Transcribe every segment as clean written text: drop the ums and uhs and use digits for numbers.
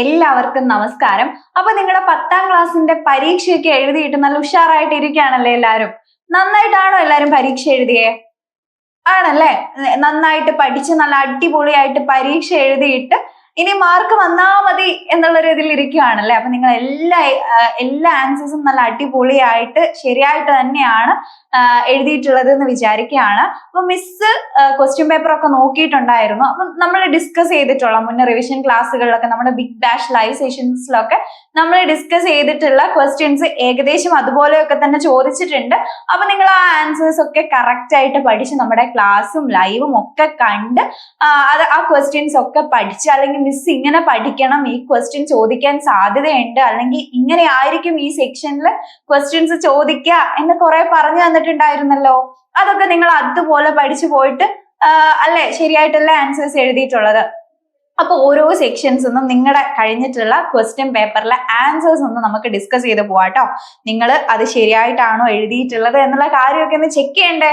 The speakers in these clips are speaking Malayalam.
എല്ലാവർക്കും നമസ്കാരം. അപ്പൊ നിങ്ങളുടെ 10ാം ക്ലാസ്സിന്റെ പരീക്ഷയൊക്കെ എഴുതിയിട്ട് നല്ല ഉഷാറായിട്ട് ഇരിക്കുകയാണല്ലേ എല്ലാരും? നന്നായിട്ടാണോ എല്ലാരും പരീക്ഷ എഴുതിയേ? ആണല്ലേ? നന്നായിട്ട് പഠിച്ച് നല്ല അടിപൊളിയായിട്ട് പരീക്ഷ എഴുതിയിട്ട് ഇനി മാർക്ക് വന്നാ മതി എന്നുള്ള രീതിയിൽ ഇരിക്കുകയാണല്ലേ? അപ്പൊ നിങ്ങൾ എല്ലാ ആൻസേഴ്സും നല്ല അടിപൊളിയായിട്ട് ശരിയായിട്ട് തന്നെയാണ് എഴുതിയിട്ടുള്ളത് എന്ന് വിചാരിക്കുകയാണ്. അപ്പൊ മിസ് ക്വസ്റ്റ്യൻ പേപ്പർ ഒക്കെ നോക്കിയിട്ടുണ്ടായിരുന്നു. അപ്പൊ നമ്മൾ ഡിസ്കസ് ചെയ്തിട്ടുള്ള മുന്നേ റിവിഷൻ ക്ലാസ്സുകളിലൊക്കെ നമ്മുടെ ബിഗ് ബാഷ് ലൈവ് സെഷൻസിലൊക്കെ നമ്മൾ ഡിസ്കസ് ചെയ്തിട്ടുള്ള ക്വസ്റ്റ്യൻസ് ഏകദേശം അതുപോലെയൊക്കെ തന്നെ ചോദിച്ചിട്ടുണ്ട്. അപ്പൊ നിങ്ങൾ ആ ആൻസേഴ്സ് ഒക്കെ കറക്റ്റ് ആയിട്ട് പഠിച്ച് നമ്മുടെ ക്ലാസ്സും ലൈവും ഒക്കെ കണ്ട് ആ ക്വസ്റ്റ്യൻസ് ഒക്കെ പഠിച്ച്, അല്ലെങ്കിൽ മിസ് ഇങ്ങനെ പഠിക്കണം, ഈ ക്വസ്റ്റ്യൻ ചോദിക്കാൻ സാധ്യതയുണ്ട്, അല്ലെങ്കിൽ ഇങ്ങനെ ആയിരിക്കും ഈ സെക്ഷനിൽ ക്വസ്റ്റ്യൻസ് ചോദിക്കുക എന്ന് കുറെ പറഞ്ഞു തന്നിട്ടുണ്ടായിരുന്നല്ലോ. അതൊക്കെ നിങ്ങൾ അതുപോലെ പഠിച്ചു പോയിട്ട് അല്ലെ ശരിയായിട്ടുള്ള ആൻസേഴ്സ് എഴുതിയിട്ടുള്ളത്. അപ്പൊ ഓരോ സെക്ഷൻസ് ഒന്നും നിങ്ങളുടെ കഴിഞ്ഞിട്ടുള്ള ക്വസ്റ്റ്യൻ പേപ്പറിലെ ആൻസേഴ്സ് ഒന്നും നമുക്ക് ഡിസ്കസ് ചെയ്ത് പോവാട്ടോ. നിങ്ങൾ അത് ശരിയായിട്ടാണോ എഴുതിയിട്ടുള്ളത് എന്നുള്ള കാര്യമൊക്കെ ഒന്ന് ചെക്ക് ചെയ്യണ്ടേ?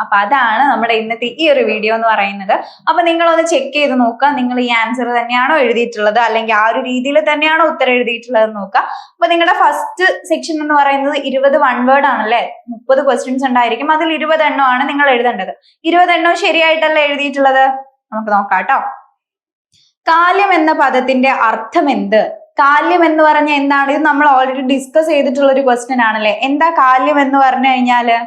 അപ്പൊ അതാണ് നമ്മുടെ ഇന്നത്തെ ഈ ഒരു വീഡിയോ എന്ന് പറയുന്നത്. അപ്പൊ നിങ്ങളൊന്ന് ചെക്ക് ചെയ്ത് നോക്കുക, നിങ്ങൾ ഈ ആൻസർ തന്നെയാണോ എഴുതിയിട്ടുള്ളത്, അല്ലെങ്കിൽ ആ ഒരു രീതിയിൽ തന്നെയാണോ ഉത്തരം എഴുതിയിട്ടുള്ളത് എന്ന് നോക്കുക. അപ്പൊ നിങ്ങളുടെ ഫസ്റ്റ് സെക്ഷൻ എന്ന് പറയുന്നത് 20 വൺ വേർഡ് ആണല്ലേ? 30 ക്വസ്റ്റ്യൻസ് ഉണ്ടായിരിക്കും, അതിൽ 20 എണ്ണമാണ് നിങ്ങൾ എഴുതേണ്ടത്. 20 എണ്ണം ശരിയായിട്ടല്ലേ എഴുതിയിട്ടുള്ളത്? നമുക്ക് നോക്കാം കേട്ടോ. കാല്യം എന്ന പദത്തിന്റെ അർത്ഥം എന്ത്? കാല്യം എന്ന് പറഞ്ഞ എന്താണ്? ഇത് നമ്മൾ ഓൾറെഡി ഡിസ്കസ് ചെയ്തിട്ടുള്ള ഒരു ക്വസ്റ്റ്യൻ ആണല്ലേ. എന്താ കാല്യം എന്ന് പറഞ്ഞു കഴിഞ്ഞാല്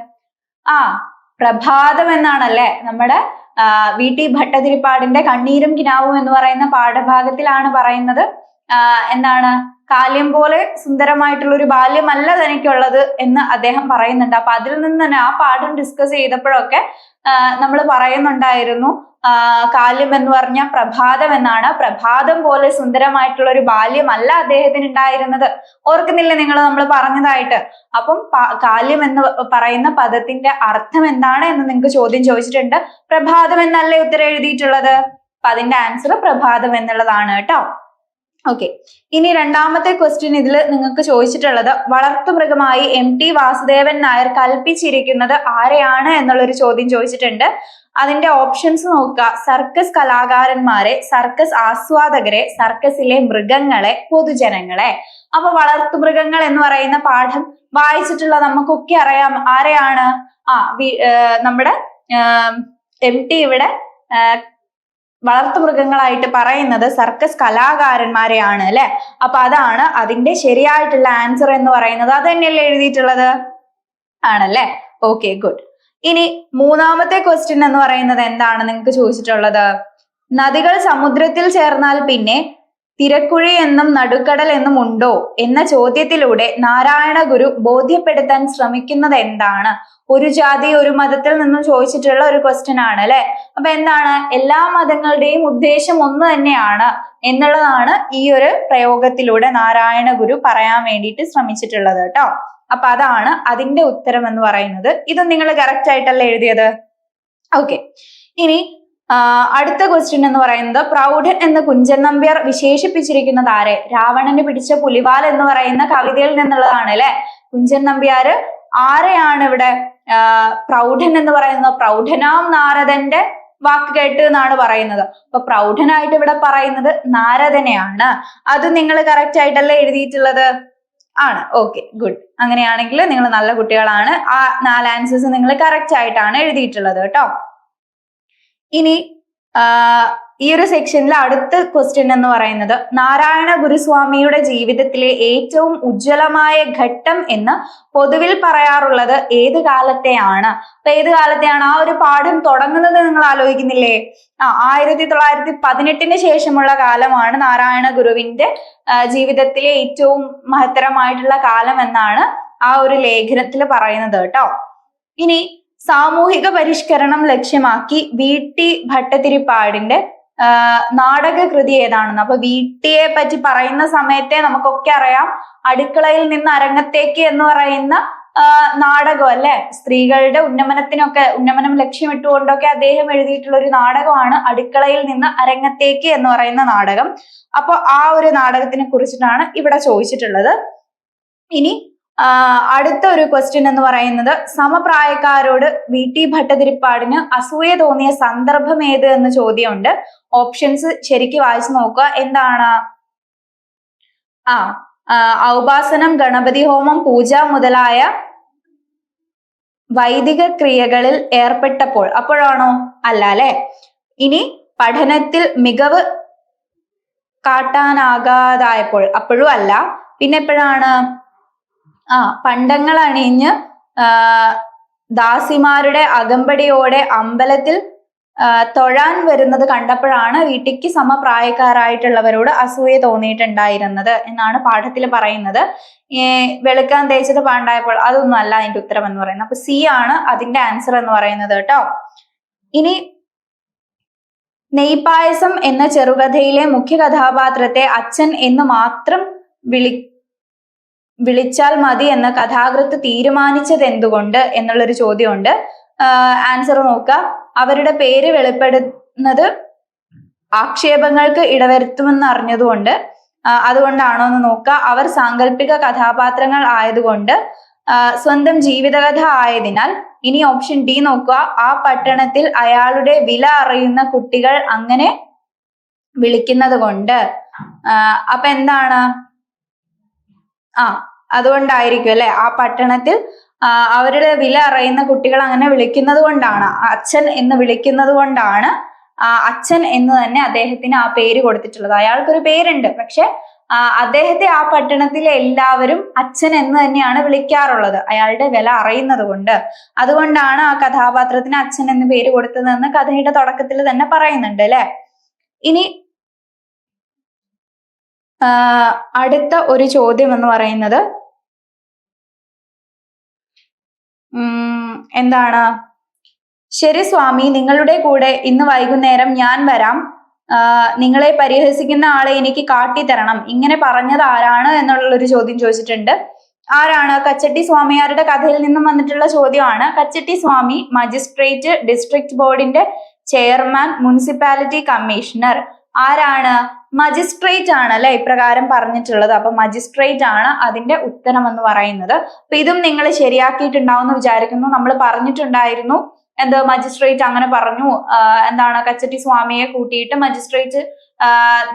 പ്രഭാതം എന്നാണല്ലേ. നമ്മുടെ VT ഭട്ടതിരിപ്പാടിന്റെ കണ്ണീരും കിനാവും എന്ന് പറയുന്ന പാഠഭാഗത്തിലാണ് പറയുന്നത്. എന്താണ്? കാല്യം പോലെ സുന്ദരമായിട്ടുള്ള ഒരു ബാല്യമല്ല തനിക്കുള്ളത് എന്ന് അദ്ദേഹം പറയുന്നുണ്ട്. അപ്പൊ അതിൽ നിന്ന് തന്നെ ആ പാഠം ഡിസ്കസ് ചെയ്തപ്പോഴൊക്കെ നമ്മൾ പറയുന്നുണ്ടായിരുന്നു കാല്യം എന്ന് പറഞ്ഞ പ്രഭാതം എന്നാണ്. പ്രഭാതം പോലെ സുന്ദരമായിട്ടുള്ള ഒരു ബാല്യമല്ല അദ്ദേഹത്തിന് ഉണ്ടായിരുന്നത്. ഓർക്കുന്നില്ലേ നമ്മൾ പറഞ്ഞതായിട്ട്? അപ്പം കാല്യം എന്ന് പറയുന്ന പദത്തിന്റെ അർത്ഥം എന്താണ് എന്ന് നിങ്ങൾക്ക് ചോദ്യം ചോദിച്ചിട്ടുണ്ട്. പ്രഭാതം എന്നല്ലേ ഉത്തരം എഴുതിയിട്ടുള്ളത്? അപ്പൊ അതിന്റെ ആൻസർ പ്രഭാതം എന്നുള്ളതാണ് കേട്ടോ. ഓക്കെ, ഇനി രണ്ടാമത്തെ ക്വസ്റ്റ്യൻ ഇതിൽ നിങ്ങൾക്ക് ചോദിച്ചിട്ടുള്ളത് വളർത്തുമൃഗമായി MT വാസുദേവൻ നായർ കൽപ്പിച്ചിരിക്കുന്നത് ആരെയാണ് എന്നുള്ളൊരു ചോദ്യം ചോദിച്ചിട്ടുണ്ട്. അതിന്റെ ഓപ്ഷൻസ് നോക്കുക. സർക്കസ് കലാകാരന്മാരെ, സർക്കസ് ആസ്വാദകരെ, സർക്കസിലെ മൃഗങ്ങളെ, പൊതുജനങ്ങളെ. അപ്പൊ വളർത്തുമൃഗങ്ങൾ എന്ന് പറയുന്ന പാഠം വായിച്ചിട്ടുള്ള നമുക്കൊക്കെ അറിയാം ആരെയാണ്. നമ്മുടെ MT ഇവിടെ വളർത്തുമൃഗങ്ങളായിട്ട് പറയുന്നത് സർക്കസ് കലാകാരന്മാരെയാണ് അല്ലെ. അപ്പൊ അതാണ് അതിന്റെ ശരിയായിട്ടുള്ള ആൻസർ എന്ന് പറയുന്നത്. അത് തന്നെയല്ലേ എഴുതിയിട്ടുള്ളത്? ആണല്ലേ. Okay, good. ഇനി മൂന്നാമത്തെ ക്വസ്റ്റ്യൻ എന്ന് പറയുന്നത് എന്താണ് നിങ്ങൾക്ക് ചോദിച്ചിട്ടുള്ളത്? നദികൾ സമുദ്രത്തിൽ ചേർന്നാൽ പിന്നെ തിരക്കുഴി എന്നും നടുക്കടൽ എന്നും ഉണ്ടോ എന്ന ചോദ്യത്തിലൂടെ നാരായണ ഗുരു ബോധ്യപ്പെടുത്താൻ ശ്രമിക്കുന്നത് എന്താണ്? ഒരു ജാതി ഒരു മതത്തിൽ നിന്നും ചോദിച്ചിട്ടുള്ള ഒരു ക്വസ്റ്റ്യൻ ആണ് അല്ലെ. അപ്പൊ എന്താണ്? എല്ലാ മതങ്ങളുടെയും ഉദ്ദേശം ഒന്ന് തന്നെയാണ് എന്നുള്ളതാണ് ഈ ഒരു പ്രയോഗത്തിലൂടെ നാരായണ ഗുരു പറയാൻ വേണ്ടിയിട്ട് ശ്രമിച്ചിട്ടുള്ളത് കേട്ടോ. അപ്പൊ അതാണ് അതിന്റെ ഉത്തരം എന്ന് പറയുന്നത്. ഇത് നിങ്ങൾ കറക്റ്റ് ആയിട്ടല്ലേ എഴുതിയത്? ഓക്കെ, ഇനി അടുത്ത ക്വസ്റ്റ്യൻ എന്ന് പറയുന്നത് പ്രൗഢൻ എന്ന് കുഞ്ചൻ നമ്പ്യാർ വിശേഷിപ്പിച്ചിരിക്കുന്നത് ആരെ? രാവണന് പിടിച്ച പുലിവാൽ എന്ന് പറയുന്ന കവിതയിൽ നിന്നുള്ളതാണ് അല്ലെ. കുഞ്ചൻ നമ്പ്യാർ ആരെയാണ് ഇവിടെ പ്രൗഢൻ എന്ന് പറയുന്നത്? പ്രൗഢനാം നാരദന്റെ വാക്ക് കേട്ട് എന്നാണ് പറയുന്നത്. അപ്പൊ പ്രൗഢനായിട്ട് ഇവിടെ പറയുന്നത് നാരദനെയാണ്. അത് നിങ്ങൾ കറക്റ്റ് ആയിട്ടല്ലേ എഴുതിയിട്ടുള്ളത്? ആണ്. Okay, good. അങ്ങനെയാണെങ്കിൽ നിങ്ങൾ നല്ല കുട്ടികളാണ്. ആ 4 ആൻസേഴ്സ് നിങ്ങൾ കറക്റ്റ് ആയിട്ടാണ് എഴുതിയിട്ടുള്ളത് കേട്ടോ. ഇനി ഈ ഒരു സെക്ഷനിലെ അടുത്ത ക്വസ്റ്റ്യൻ എന്ന് പറയുന്നത് നാരായണ ഗുരുസ്വാമിയുടെ ജീവിതത്തിലെ ഏറ്റവും ഉജ്ജ്വലമായ ഘട്ടം എന്ന് പൊതുവിൽ പറയാറുള്ളത് ഏത് കാലത്തെയാണ്? അപ്പൊ ഏത് കാലത്തെയാണ്? ആ ഒരു പാഠം തുടങ്ങുന്നത് നിങ്ങൾ ആലോചിക്കുന്നില്ലേ? 1918 ശേഷമുള്ള കാലമാണ് നാരായണ ഗുരുവിന്റെ ജീവിതത്തിലെ ഏറ്റവും മഹത്തരമായിട്ടുള്ള കാലം എന്നാണ് ആ ഒരു ലേഖനത്തിൽ പറയുന്നത് കേട്ടോ. ഇനി സാമൂഹിക പരിഷ്കരണം ലക്ഷ്യമാക്കി VT ഭട്ടതിരിപ്പാടിന്റെ നാടകകൃതി ഏതാണെന്ന്. അപ്പൊ VTയെ പറ്റി പറയുന്ന സമയത്തെ നമുക്കൊക്കെ അറിയാം അടുക്കളയിൽ നിന്ന് അരങ്ങത്തേക്ക് എന്ന് പറയുന്ന നാടകം അല്ലെ. സ്ത്രീകളുടെ ഉന്നമനം ലക്ഷ്യമിട്ടുകൊണ്ടൊക്കെ അദ്ദേഹം എഴുതിയിട്ടുള്ള ഒരു നാടകമാണ് അടുക്കളയിൽ നിന്ന് അരങ്ങത്തേക്ക് എന്ന് പറയുന്ന നാടകം. അപ്പൊ ആ ഒരു നാടകത്തിനെ കുറിച്ചിട്ടാണ് ഇവിടെ ചോദിച്ചിട്ടുള്ളത്. ഇനി അടുത്ത ഒരു ക്വസ്റ്റ്യൻ എന്ന് പറയുന്നത് സമപ്രായക്കാരോട് VT ഭട്ടതിരിപ്പാടിന് അസൂയ തോന്നിയ സന്ദർഭം ഏത് എന്ന ചോദ്യമുണ്ട്. ഓപ്ഷൻസ് ശരിക്കും വായിച്ചു നോക്കുക. എന്താണ്? ഔപാസനം, ഗണപതി ഹോമം, പൂജ മുതലായ വൈദിക ക്രിയകളിൽ ഏർപ്പെട്ടപ്പോൾ, അപ്പോഴാണോ? അല്ല അല്ലെ. ഇനി പഠനത്തിൽ മികവ് കാട്ടാനാകാതായപ്പോൾ, അപ്പോഴും അല്ല. പിന്നെ എപ്പോഴാണ്? പണ്ടങ്ങൾ അണിഞ്ഞ് ദാസിമാരുടെ അകമ്പടിയോടെ അമ്പലത്തിൽ തൊഴാൻ വരുന്നത് കണ്ടപ്പോഴാണ് വീട്ടിക്ക് സമപ്രായക്കാരായിട്ടുള്ളവരോട് അസൂയ തോന്നിയിട്ടുണ്ടായിരുന്നത് എന്നാണ് പാഠത്തിൽ പറയുന്നത്. വെളുക്കാൻ തേച്ചത് പാണ്ടായപ്പോൾ, അതൊന്നും അല്ല അതിന്റെ ഉത്തരം എന്ന് പറയുന്നത്. അപ്പൊ സി ആണ് അതിന്റെ ആൻസർ എന്ന് പറയുന്നത് കേട്ടോ. ഇനി നെയ്പായസം എന്ന ചെറുകഥയിലെ മുഖ്യ കഥാപാത്രത്തെ അച്ഛൻ എന്ന് മാത്രം വിളിച്ചാൽ മതി എന്ന് കഥാകൃത്ത് തീരുമാനിച്ചത് എന്തുകൊണ്ട് എന്നുള്ളൊരു ചോദ്യമുണ്ട്. ആൻസർ നോക്കുക. അവരുടെ പേര് വെളിപ്പെടുന്നത് ആക്ഷേപങ്ങൾക്ക് ഇടവരുത്തുമെന്ന് അറിഞ്ഞതുകൊണ്ട്, അതുകൊണ്ടാണോ എന്ന് നോക്കുക. അവർ സാങ്കല്പിക കഥാപാത്രങ്ങൾ ആയതുകൊണ്ട്, സ്വന്തം ജീവിതകഥ ആയതിനാൽ. ഇനി ഓപ്ഷൻ ഡി നോക്കുക. ആ പട്ടണത്തിൽ അയാളുടെ വില അറിയുന്ന കുട്ടികൾ അങ്ങനെ വിളിക്കുന്നത് കൊണ്ട്. അപ്പൊ എന്താണ്? അതുകൊണ്ടായിരിക്കും അല്ലെ. ആ പട്ടണത്തിൽ അവരുടെ വില അറിയുന്ന കുട്ടികൾ അങ്ങനെ വിളിക്കുന്നത് കൊണ്ടാണ്, അച്ഛൻ എന്ന് വിളിക്കുന്നത് കൊണ്ടാണ് അച്ഛൻ എന്ന് തന്നെ അദ്ദേഹത്തിന് ആ പേര് കൊടുത്തിട്ടുള്ളത്. അയാൾക്കൊരു പേരുണ്ട്, പക്ഷെ അദ്ദേഹത്തെ ആ പട്ടണത്തിലെ എല്ലാവരും അച്ഛൻ എന്ന് തന്നെയാണ് വിളിക്കാറുള്ളത്, അയാളുടെ വില അറിയുന്നത് കൊണ്ട്. അതുകൊണ്ടാണ് ആ കഥാപാത്രത്തിന് അച്ഛൻ എന്ന് പേര് കൊടുത്തതെന്ന് കഥയുടെ തുടക്കത്തിൽ തന്നെ പറയുന്നുണ്ട് അല്ലെ. ഇനി അടുത്ത ഒരു ചോദ്യം എന്ന് പറയുന്നത് എന്താണ്? ശരി സ്വാമി, നിങ്ങളുടെ കൂടെ ഇന്ന് വൈകുന്നേരം ഞാൻ വരാം. നിങ്ങളെ പരിഹസിക്കുന്ന ആളെ എനിക്ക് കാട്ടിത്തരണം. ഇങ്ങനെ പറഞ്ഞത് ആരാണ് എന്നുള്ളൊരു ചോദ്യം ചോദിച്ചിട്ടുണ്ട്. ആരാണ്? കച്ചട്ടി സ്വാമിയാരുടെ കഥയിൽ നിന്നും വന്നിട്ടുള്ള ചോദ്യമാണ്. കച്ചട്ടി സ്വാമി മജിസ്ട്രേറ്റ്, ഡിസ്ട്രിക്ട് ബോർഡിന്റെ ചെയർമാൻ, മുനിസിപ്പാലിറ്റി കമ്മീഷണർ. ആരാണ്? മജിസ്ട്രേറ്റ് ആണ് അല്ലെ ഇപ്രകാരം പറഞ്ഞിട്ടുള്ളത്. അപ്പൊ മജിസ്ട്രേറ്റ് ആണ് അതിന്റെ ഉത്തരം എന്ന് പറയുന്നത്. അപ്പൊ ഇതും നിങ്ങൾ ശരിയാക്കിയിട്ടുണ്ടാവും എന്ന് വിചാരിക്കുന്നു. നമ്മൾ പറഞ്ഞിട്ടുണ്ടായിരുന്നു മജിസ്ട്രേറ്റ് അങ്ങനെ പറഞ്ഞു, എന്താണ്, കച്ചട്ടി സ്വാമിയെ കൂട്ടിയിട്ട് മജിസ്ട്രേറ്റ്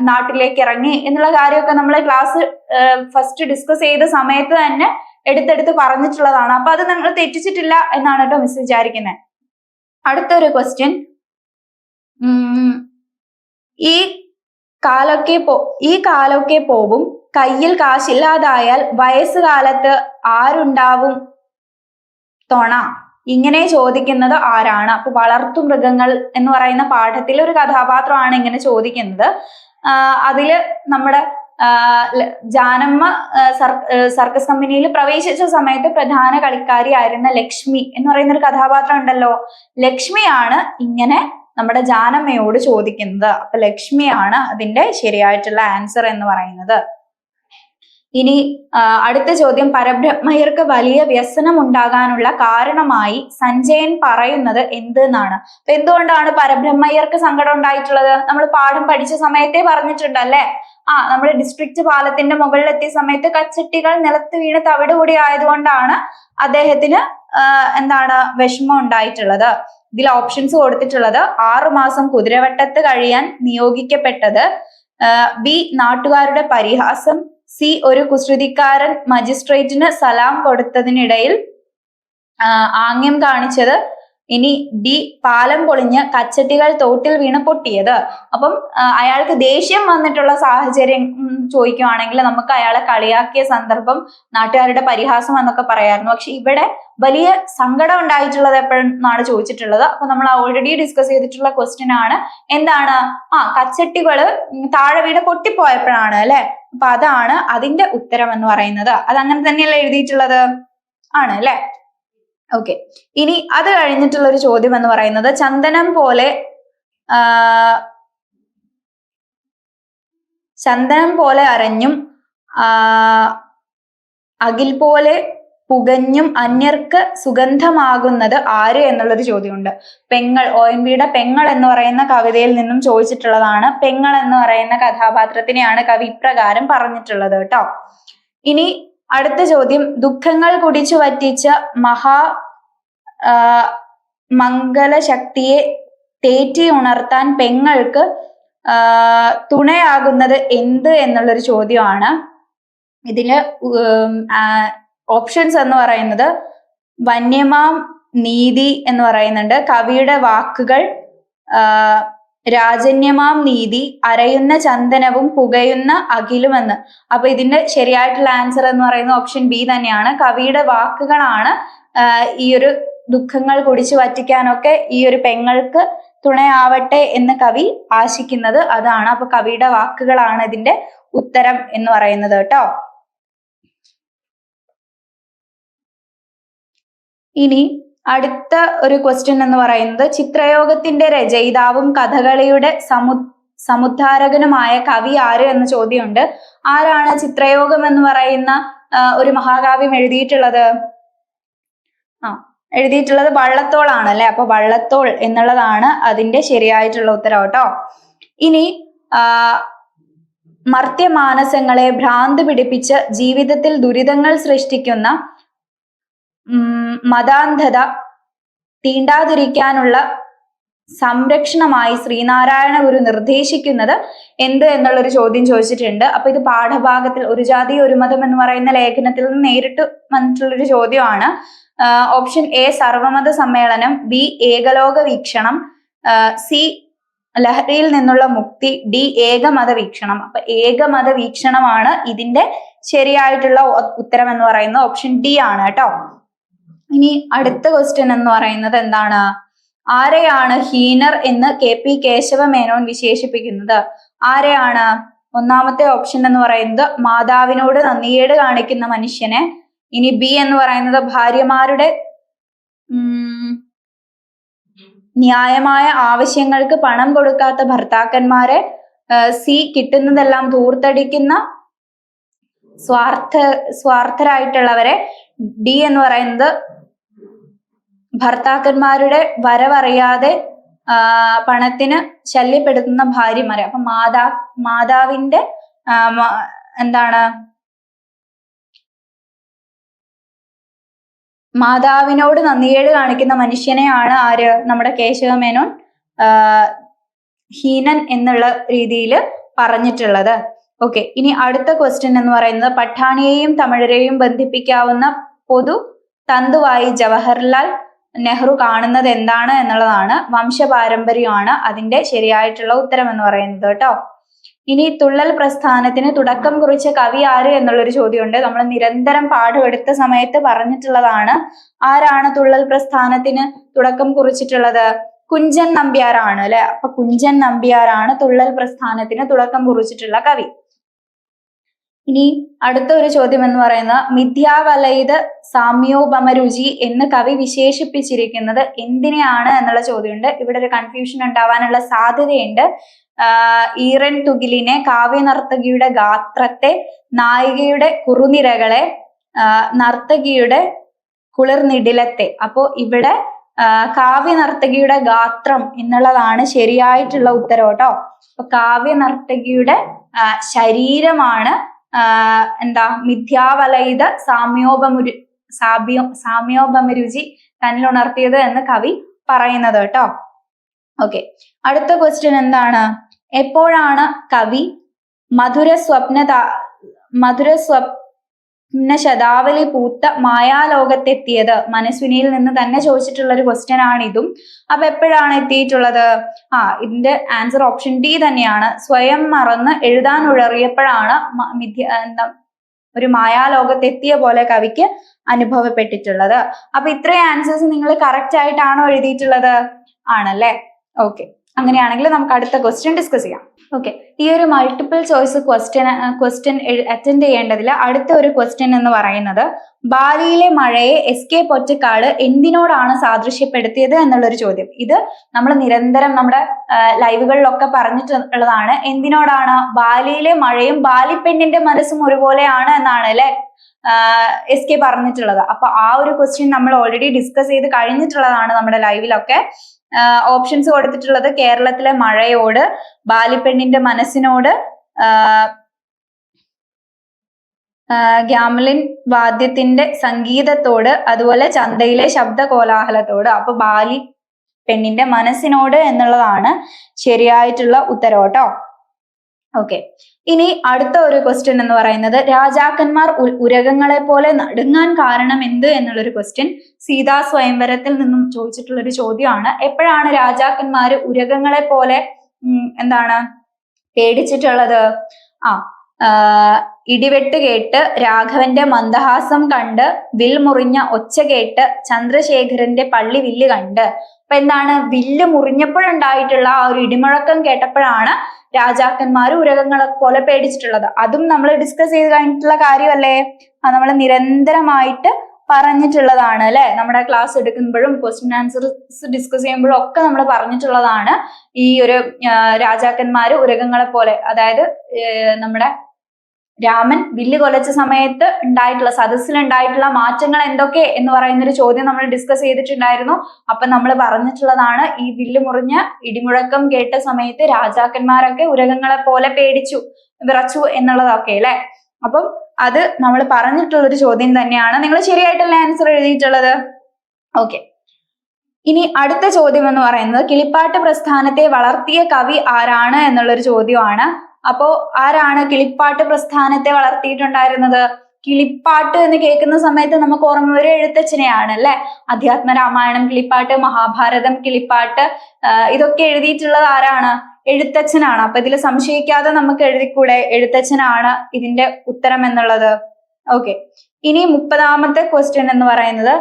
നാട്ടിലേക്ക് ഇറങ്ങി എന്നുള്ള കാര്യമൊക്കെ നമ്മൾ ക്ലാസ് ഫസ്റ്റ് ഡിസ്കസ് ചെയ്ത സമയത്ത് തന്നെ എടുത്തെടുത്ത് പറഞ്ഞിട്ടുള്ളതാണ്. അപ്പൊ അത് നിങ്ങൾ തെറ്റിച്ചിട്ടില്ല എന്നാണ് കേട്ടോ മിസ് വിചാരിക്കുന്നത്. അടുത്തൊരു ക്വസ്റ്റ്യൻ. ഈ കാലൊക്കെ പോകും, കയ്യിൽ കാശില്ലാതായാൽ വയസ്സുകാലത്ത് ആരുണ്ടാവും തൊണ? ഇങ്ങനെ ചോദിക്കുന്നത് ആരാണ്? അപ്പൊ വളർത്തു മൃഗങ്ങൾ എന്ന് പറയുന്ന പാഠത്തിൽ ഒരു കഥാപാത്രമാണ് ഇങ്ങനെ ചോദിക്കുന്നത്. അതില് നമ്മുടെ ജാനമ്മ സർക്കസ് കമ്പനിയിൽ പ്രവേശിച്ച സമയത്ത് പ്രധാന കളിക്കാരി ആയിരുന്ന ലക്ഷ്മി എന്ന് പറയുന്ന ഒരു കഥാപാത്രം ഉണ്ടല്ലോ. ലക്ഷ്മിയാണ് ഇങ്ങനെ നമ്മുടെ ജാനമ്മയോട് ചോദിക്കുന്നത്. അപ്പൊ ലക്ഷ്മിയാണ് അതിന്റെ ശരിയായിട്ടുള്ള ആൻസർ എന്ന് പറയുന്നത്. ഇനി അടുത്ത ചോദ്യം. പരബ്രഹ്മയർക്ക് വലിയ വ്യസനം ഉണ്ടാകാനുള്ള കാരണമായി സഞ്ജയൻ പറയുന്നത് എന്തെന്നാണ്? അപ്പൊ എന്തുകൊണ്ടാണ് പരബ്രഹ്മയർക്ക് സങ്കടം ഉണ്ടായിട്ടുള്ളത്? നമ്മൾ പാഠം പഠിച്ച സമയത്തേ പറഞ്ഞിട്ടുണ്ടല്ലേ. നമ്മൾ ഡിസ്ട്രിക്ട് പാലത്തിന്റെ മുകളിലെത്തിയ സമയത്ത് കച്ചട്ടികൾ നിലത്ത് വീണ് തവിട് കൂടി ആയതുകൊണ്ടാണ് അദ്ദേഹത്തിന് എന്താണ് വിഷമം ഉണ്ടായിട്ടുള്ളത്. ഇതിൽ ഓപ്ഷൻസ് കൊടുത്തിട്ടുള്ളത് 6 മാസം കുതിരവട്ടത്ത് കഴിയാൻ നിയോഗിക്കപ്പെട്ടത്, ബി നാട്ടുകാരുടെ പരിഹാസം, സി ഒരു കുസൃതിക്കാരൻ മജിസ്ട്രേറ്റിന് സലാം കൊടുത്തതിനിടയിൽ ആംഗ്യം കാണിച്ചത്, ഇനി ഡി പാലം പൊളിഞ്ഞ് കച്ചട്ടികൾ തോട്ടിൽ വീണ് പൊട്ടിയത്. അപ്പം അയാൾക്ക് ദേഷ്യം വന്നിട്ടുള്ള സാഹചര്യം ചോദിക്കുവാണെങ്കിൽ നമുക്ക് അയാളെ കളിയാക്കിയ സന്ദർഭം, നാട്ടുകാരുടെ പരിഹാസം എന്നൊക്കെ പറയായിരുന്നു. പക്ഷെ ഇവിടെ വലിയ സങ്കടം ഉണ്ടായിട്ടുള്ളത് എപ്പോഴെന്നാണ് ചോദിച്ചിട്ടുള്ളത്. അപ്പൊ നമ്മൾ ഓൾറെഡി ഡിസ്കസ് ചെയ്തിട്ടുള്ള ക്വസ്റ്റ്യൻ ആണ്. എന്താണ്? കച്ചട്ടികള് താഴെ വീണ് പൊട്ടിപ്പോയപ്പോഴാണ് അല്ലെ. അപ്പൊ അതാണ് അതിന്റെ ഉത്തരം എന്ന് പറയുന്നത്. അത് അങ്ങനെ തന്നെയല്ലേ എഴുതിയിട്ടുള്ളത്? ആണ് അല്ലെ. ഓക്കെ. ഇനി അത് കഴിഞ്ഞിട്ടുള്ള ഒരു ചോദ്യം എന്ന് പറയുന്നത്, ചന്ദനം പോലെ അരഞ്ഞും അകിൽ പോലെ പുകഞ്ഞും അന്യർക്ക് സുഗന്ധമാകുന്നത് ആര് എന്നുള്ളൊരു ചോദ്യമുണ്ട്. പെങ്ങൾ, ONVയുടെ പെങ്ങൾ എന്ന് പറയുന്ന കവിതയിൽ നിന്നും ചോദിച്ചിട്ടുള്ളതാണ്. പെങ്ങൾ എന്ന് പറയുന്ന കഥാപാത്രത്തിനെയാണ് കവി ഇപ്രകാരം പറഞ്ഞിട്ടുള്ളത് കേട്ടോ. ഇനി അടുത്ത ചോദ്യം. ദുഃഖങ്ങൾ കുടിച്ചു വറ്റിച്ച മംഗലശക്തിയെ തേറ്റി ഉണർത്താൻ പെങ്ങൾക്ക് തുണയാകുന്നത് എന്ത് എന്നുള്ളൊരു ചോദ്യമാണ്. ഇതില് ഓപ്ഷൻസ് എന്ന് പറയുന്നത് വന്യമാം നീതി എന്ന് പറയുന്നുണ്ട്, കവിയുടെ വാക്കുകൾ, രാജന്യമാം നീതി, അരയുന്ന ചന്ദനവും പുകയുന്ന അഖിലുമെന്ന്. അപ്പൊ ഇതിന്റെ ശരിയായിട്ടുള്ള ആൻസർ എന്ന് പറയുന്നത് ഓപ്ഷൻ ബി തന്നെയാണ്. കവിയുടെ വാക്കുകളാണ് ഈ ഒരു ദുഃഖങ്ങൾ കുടിച്ചു വറ്റിക്കാനൊക്കെ ഈ ഒരു പെങ്ങൾക്ക് തുണയാവട്ടെ എന്ന് കവി ആശിക്കുന്നത് അതാണ്. അപ്പൊ കവിയുടെ വാക്കുകളാണ് ഇതിന്റെ ഉത്തരം എന്ന് പറയുന്നത് കേട്ടോ. ഇനി അടുത്ത ഒരു ക്വസ്റ്റ്യൻ എന്ന് പറയുന്നത് ചിത്രയോഗത്തിന്റെ രചയിതാവും കഥകളിയുടെ സമുദ്ധാരകനുമായ കവി ആര് എന്ന ചോദ്യമുണ്ട്. ആരാണ് ചിത്രയോഗം എന്ന് പറയുന്ന ഒരു മഹാകാവ്യം എഴുതിയിട്ടുള്ളത്? എഴുതിയിട്ടുള്ളത് വള്ളത്തോൾ ആണ് അല്ലെ. അപ്പൊ വള്ളത്തോൾ എന്നുള്ളതാണ് അതിന്റെ ശരിയായിട്ടുള്ള ഉത്തരം കേട്ടോ. ഇനി മർത്യമാനസങ്ങളെ ഭ്രാന്ത് പിടിപ്പിച്ച് ജീവിതത്തിൽ ദുരിതങ്ങൾ സൃഷ്ടിക്കുന്ന മതാന്ധത തീണ്ടാതിരിക്കാനുള്ള സംരക്ഷണമായി ശ്രീനാരായണ ഗുരു നിർദ്ദേശിക്കുന്നത് എന്ത് എന്നുള്ളൊരു ചോദ്യം ചോദിച്ചിട്ടുണ്ട്. അപ്പൊ ഇത് പാഠഭാഗത്തിൽ ഒരു ജാതി ഒരു മതം എന്ന് പറയുന്ന ലേഖനത്തിൽ നിന്ന് നേരിട്ട് വന്നിട്ടുള്ളൊരു ചോദ്യമാണ്. ഓപ്ഷൻ എ സർവമത സമ്മേളനം, ബി ഏകലോക വീക്ഷണം, സി ലഹരിയിൽ നിന്നുള്ള മുക്തി, ഡി ഏകമത വീക്ഷണം. അപ്പൊ ഏകമത വീക്ഷണമാണ് ഇതിന്റെ ശരിയായിട്ടുള്ള ഉത്തരം എന്ന് പറയുന്നത് ഓപ്ഷൻ ഡി ആണ് കേട്ടോ. ഇനി അടുത്ത ക്വസ്റ്റ്യൻ എന്ന് പറയുന്നത് എന്താണ്? ആരെയാണ് ഹീനർ എന്ന് KP കേശവമേനോൻ വിശേഷിപ്പിക്കുന്നത്? ആരെയാണ്? ഒന്നാമത്തെ ഓപ്ഷൻ എന്ന് പറയുന്നത് മാതാവിനോട് നന്ദികേട് കാണിക്കുന്ന മനുഷ്യനെ. ഇനി ബി എന്ന് പറയുന്നത് ഭാര്യമാരുടെ ന്യായമായ ആവശ്യങ്ങൾക്ക് പണം കൊടുക്കാത്ത ഭർത്താക്കന്മാരെ. സി കിട്ടുന്നതെല്ലാം ധൂർത്തടിക്കുന്ന സ്വാർത്ഥരായിട്ടുള്ളവരെ. ഡി എന്ന് പറയുന്നത് ഭർത്താക്കന്മാരുടെ വരവറിയാതെ പണത്തിന് ശല്യപ്പെടുത്തുന്ന ഭാര്യമാരെ. അപ്പൊ മാതാവിന്റെ എന്താണ് മാതാവിനോട് നന്ദികേട് കാണിക്കുന്ന മനുഷ്യനെയാണ് ആര്? നമ്മുടെ കേശവമേനോൻ ഹീനൻ എന്നുള്ള രീതിയിൽ പറഞ്ഞിട്ടുള്ളത്. ഓക്കെ, ഇനി അടുത്ത ക്വസ്റ്റ്യൻ എന്ന് പറയുന്നത് പഠാണിയെയും തമിഴരെയും ബന്ധിപ്പിക്കാവുന്ന പൊതു തന്തുവായി ജവഹർലാൽ നെഹ്റു കാണുന്നത് എന്താണ് എന്നുള്ളതാണ്. വംശപാരമ്പര്യമാണ് അതിന്റെ ശരിയായിട്ടുള്ള ഉത്തരം എന്ന് പറയുന്നത് കേട്ടോ. ഇനി തുള്ളൽ പ്രസ്ഥാനത്തിന് തുടക്കം കുറിച്ച കവി ആര് എന്നുള്ളൊരു ചോദ്യമുണ്ട്. നമ്മൾ നിരന്തരം പാഠമെടുത്ത സമയത്ത് പറഞ്ഞിട്ടുള്ളതാണ്. ആരാണ് തുള്ളൽ പ്രസ്ഥാനത്തിന് തുടക്കം കുറിച്ചിട്ടുള്ളത്? കുഞ്ചൻ നമ്പ്യാരാണ് അല്ലെ. അപ്പൊ കുഞ്ചൻ നമ്പ്യാരാണ് തുള്ളൽ പ്രസ്ഥാനത്തിന് തുടക്കം കുറിച്ചിട്ടുള്ള കവി. ഇനി അടുത്ത ഒരു ചോദ്യം എന്ന് പറയുന്നത് മിഥ്യാവലയിത സാമ്യോപമരുചി എന്ന് കവി വിശേഷിപ്പിച്ചിരിക്കുന്നത് എന്തിനെയാണ് എന്നുള്ള ചോദ്യമുണ്ട്. ഇവിടെ ഒരു കൺഫ്യൂഷൻ ഉണ്ടാവാനുള്ള സാധ്യതയുണ്ട്. ഈറൻ തുകിലിനെ, കാവ്യനർത്തകിയുടെ ഗാത്രത്തെ, നായികയുടെ കുറുനിരകളെ, നർത്തകിയുടെ കുളിർനിടിലത്തെ. അപ്പോ ഇവിടെ കാവ്യനർത്തകിയുടെ ഗാത്രം എന്നുള്ളതാണ് ശരിയായിട്ടുള്ള ഉത്തരം കേട്ടോ. അപ്പൊ കാവ്യനർത്തകിയുടെ ശരീരമാണ് മിഥ്യാവലയിത സാമ്യോപമരുചി തന്നിലുണർത്തിയത് എന്ന് കവി പറയുന്നത് കേട്ടോ. ഓക്കെ, അടുത്ത ക്വസ്റ്റ്യൻ എന്താണ്? എപ്പോഴാണ് കവി മധുര ശതാവലി പൂത്ത മായാലോകത്തെത്തിയത്? മനസ്വിനിയിൽ നിന്ന് തന്നെ ചോദിച്ചിട്ടുള്ള ഒരു ക്വസ്റ്റ്യൻ ആണ് ഇതും. അപ്പൊ എപ്പോഴാണ് എത്തിയിട്ടുള്ളത്? ഇതിന്റെ ആൻസർ ഓപ്ഷൻ ഡി തന്നെയാണ്. സ്വയം മറന്ന് എഴുതാൻ ഉഴറിയപ്പോഴാണ് ഒരു മായാലോകത്തെത്തിയ പോലെ കവിക്ക് അനുഭവപ്പെട്ടിട്ടുള്ളത്. അപ്പൊ ഇത്രയും ആൻസേഴ്സ് നിങ്ങൾ കറക്റ്റ് ആയിട്ടാണോ എഴുതിയിട്ടുള്ളത്? ആണല്ലേ. ഓക്കെ, അങ്ങനെയാണെങ്കിൽ നമുക്ക് അടുത്ത ക്വസ്റ്റ്യൻ ഡിസ്കസ് ചെയ്യാം. ഓക്കെ, ഈ ഒരു മൾട്ടിപ്പിൾ ചോയ്സ് ക്വസ്റ്റ്യൻ അറ്റൻഡ് ചെയ്യേണ്ടതിൽ അടുത്ത ഒരു ക്വസ്റ്റ്യൻ എന്ന് പറയുന്നത് ബാലിയിലെ മഴയെ SK പൊറ്റക്കാട് എന്തിനോടാണ് സാദൃശ്യപ്പെടുത്തിയത് എന്നുള്ളൊരു ചോദ്യം. ഇത് നമ്മൾ നിരന്തരം നമ്മുടെ ലൈവുകളിലൊക്കെ പറഞ്ഞിട്ടുള്ളതാണ്. എന്തിനോടാണ്? ബാലിയിലെ മഴയും ബാലിപ്പെണ്ണിന്റെ മനസ്സും ഒരുപോലെയാണ് എന്നാണ് അല്ലെ SK പറഞ്ഞിട്ടുള്ളത്. അപ്പൊ ആ ഒരു ക്വസ്റ്റ്യൻ നമ്മൾ ഓൾറെഡി ഡിസ്കസ് ചെയ്ത് കഴിഞ്ഞിട്ടുള്ളതാണ് നമ്മുടെ ലൈവിലൊക്കെ. ഓപ്ഷൻസ് കൊടുത്തിട്ടുള്ളത് കേരളത്തിലെ മഴയോട്, ബാലിപ്പെണ്ണിന്റെ മനസ്സിനോട്, ഗ്യാമലിൻ വാദ്യത്തിന്റെ സംഗീതത്തോട്, അതുപോലെ ചന്തയിലെ ശബ്ദ കോലാഹലത്തോട്. അപ്പൊ ബാലി പെണ്ണിന്റെ മനസ്സിനോട് എന്നുള്ളതാണ് ശരിയായിട്ടുള്ള ഉത്തരം കേട്ടോ. ഓക്കെ, ഇനി അടുത്ത ഒരു ക്വസ്റ്റ്യൻ എന്ന് പറയുന്നത് രാജാക്കന്മാർ ഉരകങ്ങളെ പോലെ നടുങ്ങാൻ കാരണം എന്ത് എന്നുള്ളൊരു ക്വസ്റ്റ്യൻ സീതാ സ്വയംവരത്തിൽ നിന്നും ചോദിച്ചിട്ടുള്ള ഒരു ചോദ്യമാണ്. എപ്പോഴാണ് രാജാക്കന്മാർ ഉരകങ്ങളെ പോലെ എന്താണ് പേടിച്ചിട്ടുള്ളത്? ഇടിവെട്ട് കേട്ട് രാഘവന്റെ മന്ദഹാസം കണ്ട് വിൽ മുറിഞ്ഞ ഒച്ച കേട്ട് ചന്ദ്രശേഖരന്റെ പള്ളി വില്ല് കണ്ട്. അപ്പൊ എന്താണ്, വില്ല് മുറിഞ്ഞപ്പോഴുണ്ടായിട്ടുള്ള ആ ഒരു ഇടിമുഴക്കം കേട്ടപ്പോഴാണ് രാജാക്കന്മാർ ഉരകങ്ങളെ പോലെ പേടിച്ചിട്ടുള്ളത്. അതും നമ്മൾ ഡിസ്കസ് ചെയ്ത് കഴിഞ്ഞിട്ടുള്ള കാര്യമല്ലേ? നമ്മൾ നിരന്തരമായിട്ട് പറഞ്ഞിട്ടുള്ളതാണ് അല്ലെ. നമ്മുടെ ക്ലാസ് എടുക്കുമ്പോഴും ക്വസ്റ്റ്യൻ ആൻസേഴ്സ് ഡിസ്കസ് ചെയ്യുമ്പോഴും ഒക്കെ നമ്മൾ പറഞ്ഞിട്ടുള്ളതാണ് ഈ ഒരു രാജാക്കന്മാര് ഉരകങ്ങളെ പോലെ, അതായത് നമ്മുടെ രാമൻ വില്ല് കൊലച്ച സമയത്ത് ഉണ്ടായിട്ടുള്ള സദസ്സിൽ ഉണ്ടായിട്ടുള്ള മാറ്റങ്ങൾ എന്തൊക്കെ എന്ന് പറയുന്ന ഒരു ചോദ്യം നമ്മൾ ഡിസ്കസ് ചെയ്തിട്ടുണ്ടായിരുന്നു. അപ്പൊ നമ്മൾ പറഞ്ഞിട്ടുള്ളതാണ് ഈ വില്ല് മുറിഞ്ഞ ഇടിമുഴക്കം കേട്ട സമയത്ത് രാജാക്കന്മാരൊക്കെ ഉരകങ്ങളെ പോലെ പേടിച്ചു വിറച്ചു എന്നുള്ളതൊക്കെ അല്ലെ. അപ്പം അത് നമ്മൾ പറഞ്ഞിട്ടുള്ള ഒരു ചോദ്യം തന്നെയാണ്. നിങ്ങൾ ശരിയായിട്ടല്ലേ ആൻസർ എഴുതിയിട്ടുള്ളത്? ഓക്കെ, ഇനി അടുത്ത ചോദ്യം എന്ന് പറയുന്നത് കിളിപ്പാട്ട് പ്രസ്ഥാനത്തെ വളർത്തിയ കവി ആരാണ് എന്നുള്ളൊരു ചോദ്യമാണ്. അപ്പോ ആരാണ് കിളിപ്പാട്ട് പ്രസ്ഥാനത്തെ വളർത്തിയിട്ടുണ്ടായിരുന്നത്? കിളിപ്പാട്ട് എന്ന് കേൾക്കുന്ന സമയത്ത് നമുക്ക് ഓർമ്മ വരും എഴുത്തച്ഛനെയാണ് അല്ലെ. അധ്യാത്മ രാമായണം കിളിപ്പാട്ട്, മഹാഭാരതം കിളിപ്പാട്ട്, ഇതൊക്കെ എഴുതിയിട്ടുള്ളത് ആരാണ്? എഴുത്തച്ഛനാണ്. അപ്പൊ ഇതിൽ സംശയിക്കാതെ നമുക്ക് എഴുതിക്കൂടെ എഴുത്തച്ഛനാണ് ഇതിന്റെ ഉത്തരം എന്നുള്ളത്? ഓക്കെ, ഇനി 30ാമത്തെ ക്വസ്റ്റ്യൻ എന്ന് പറയുന്നത്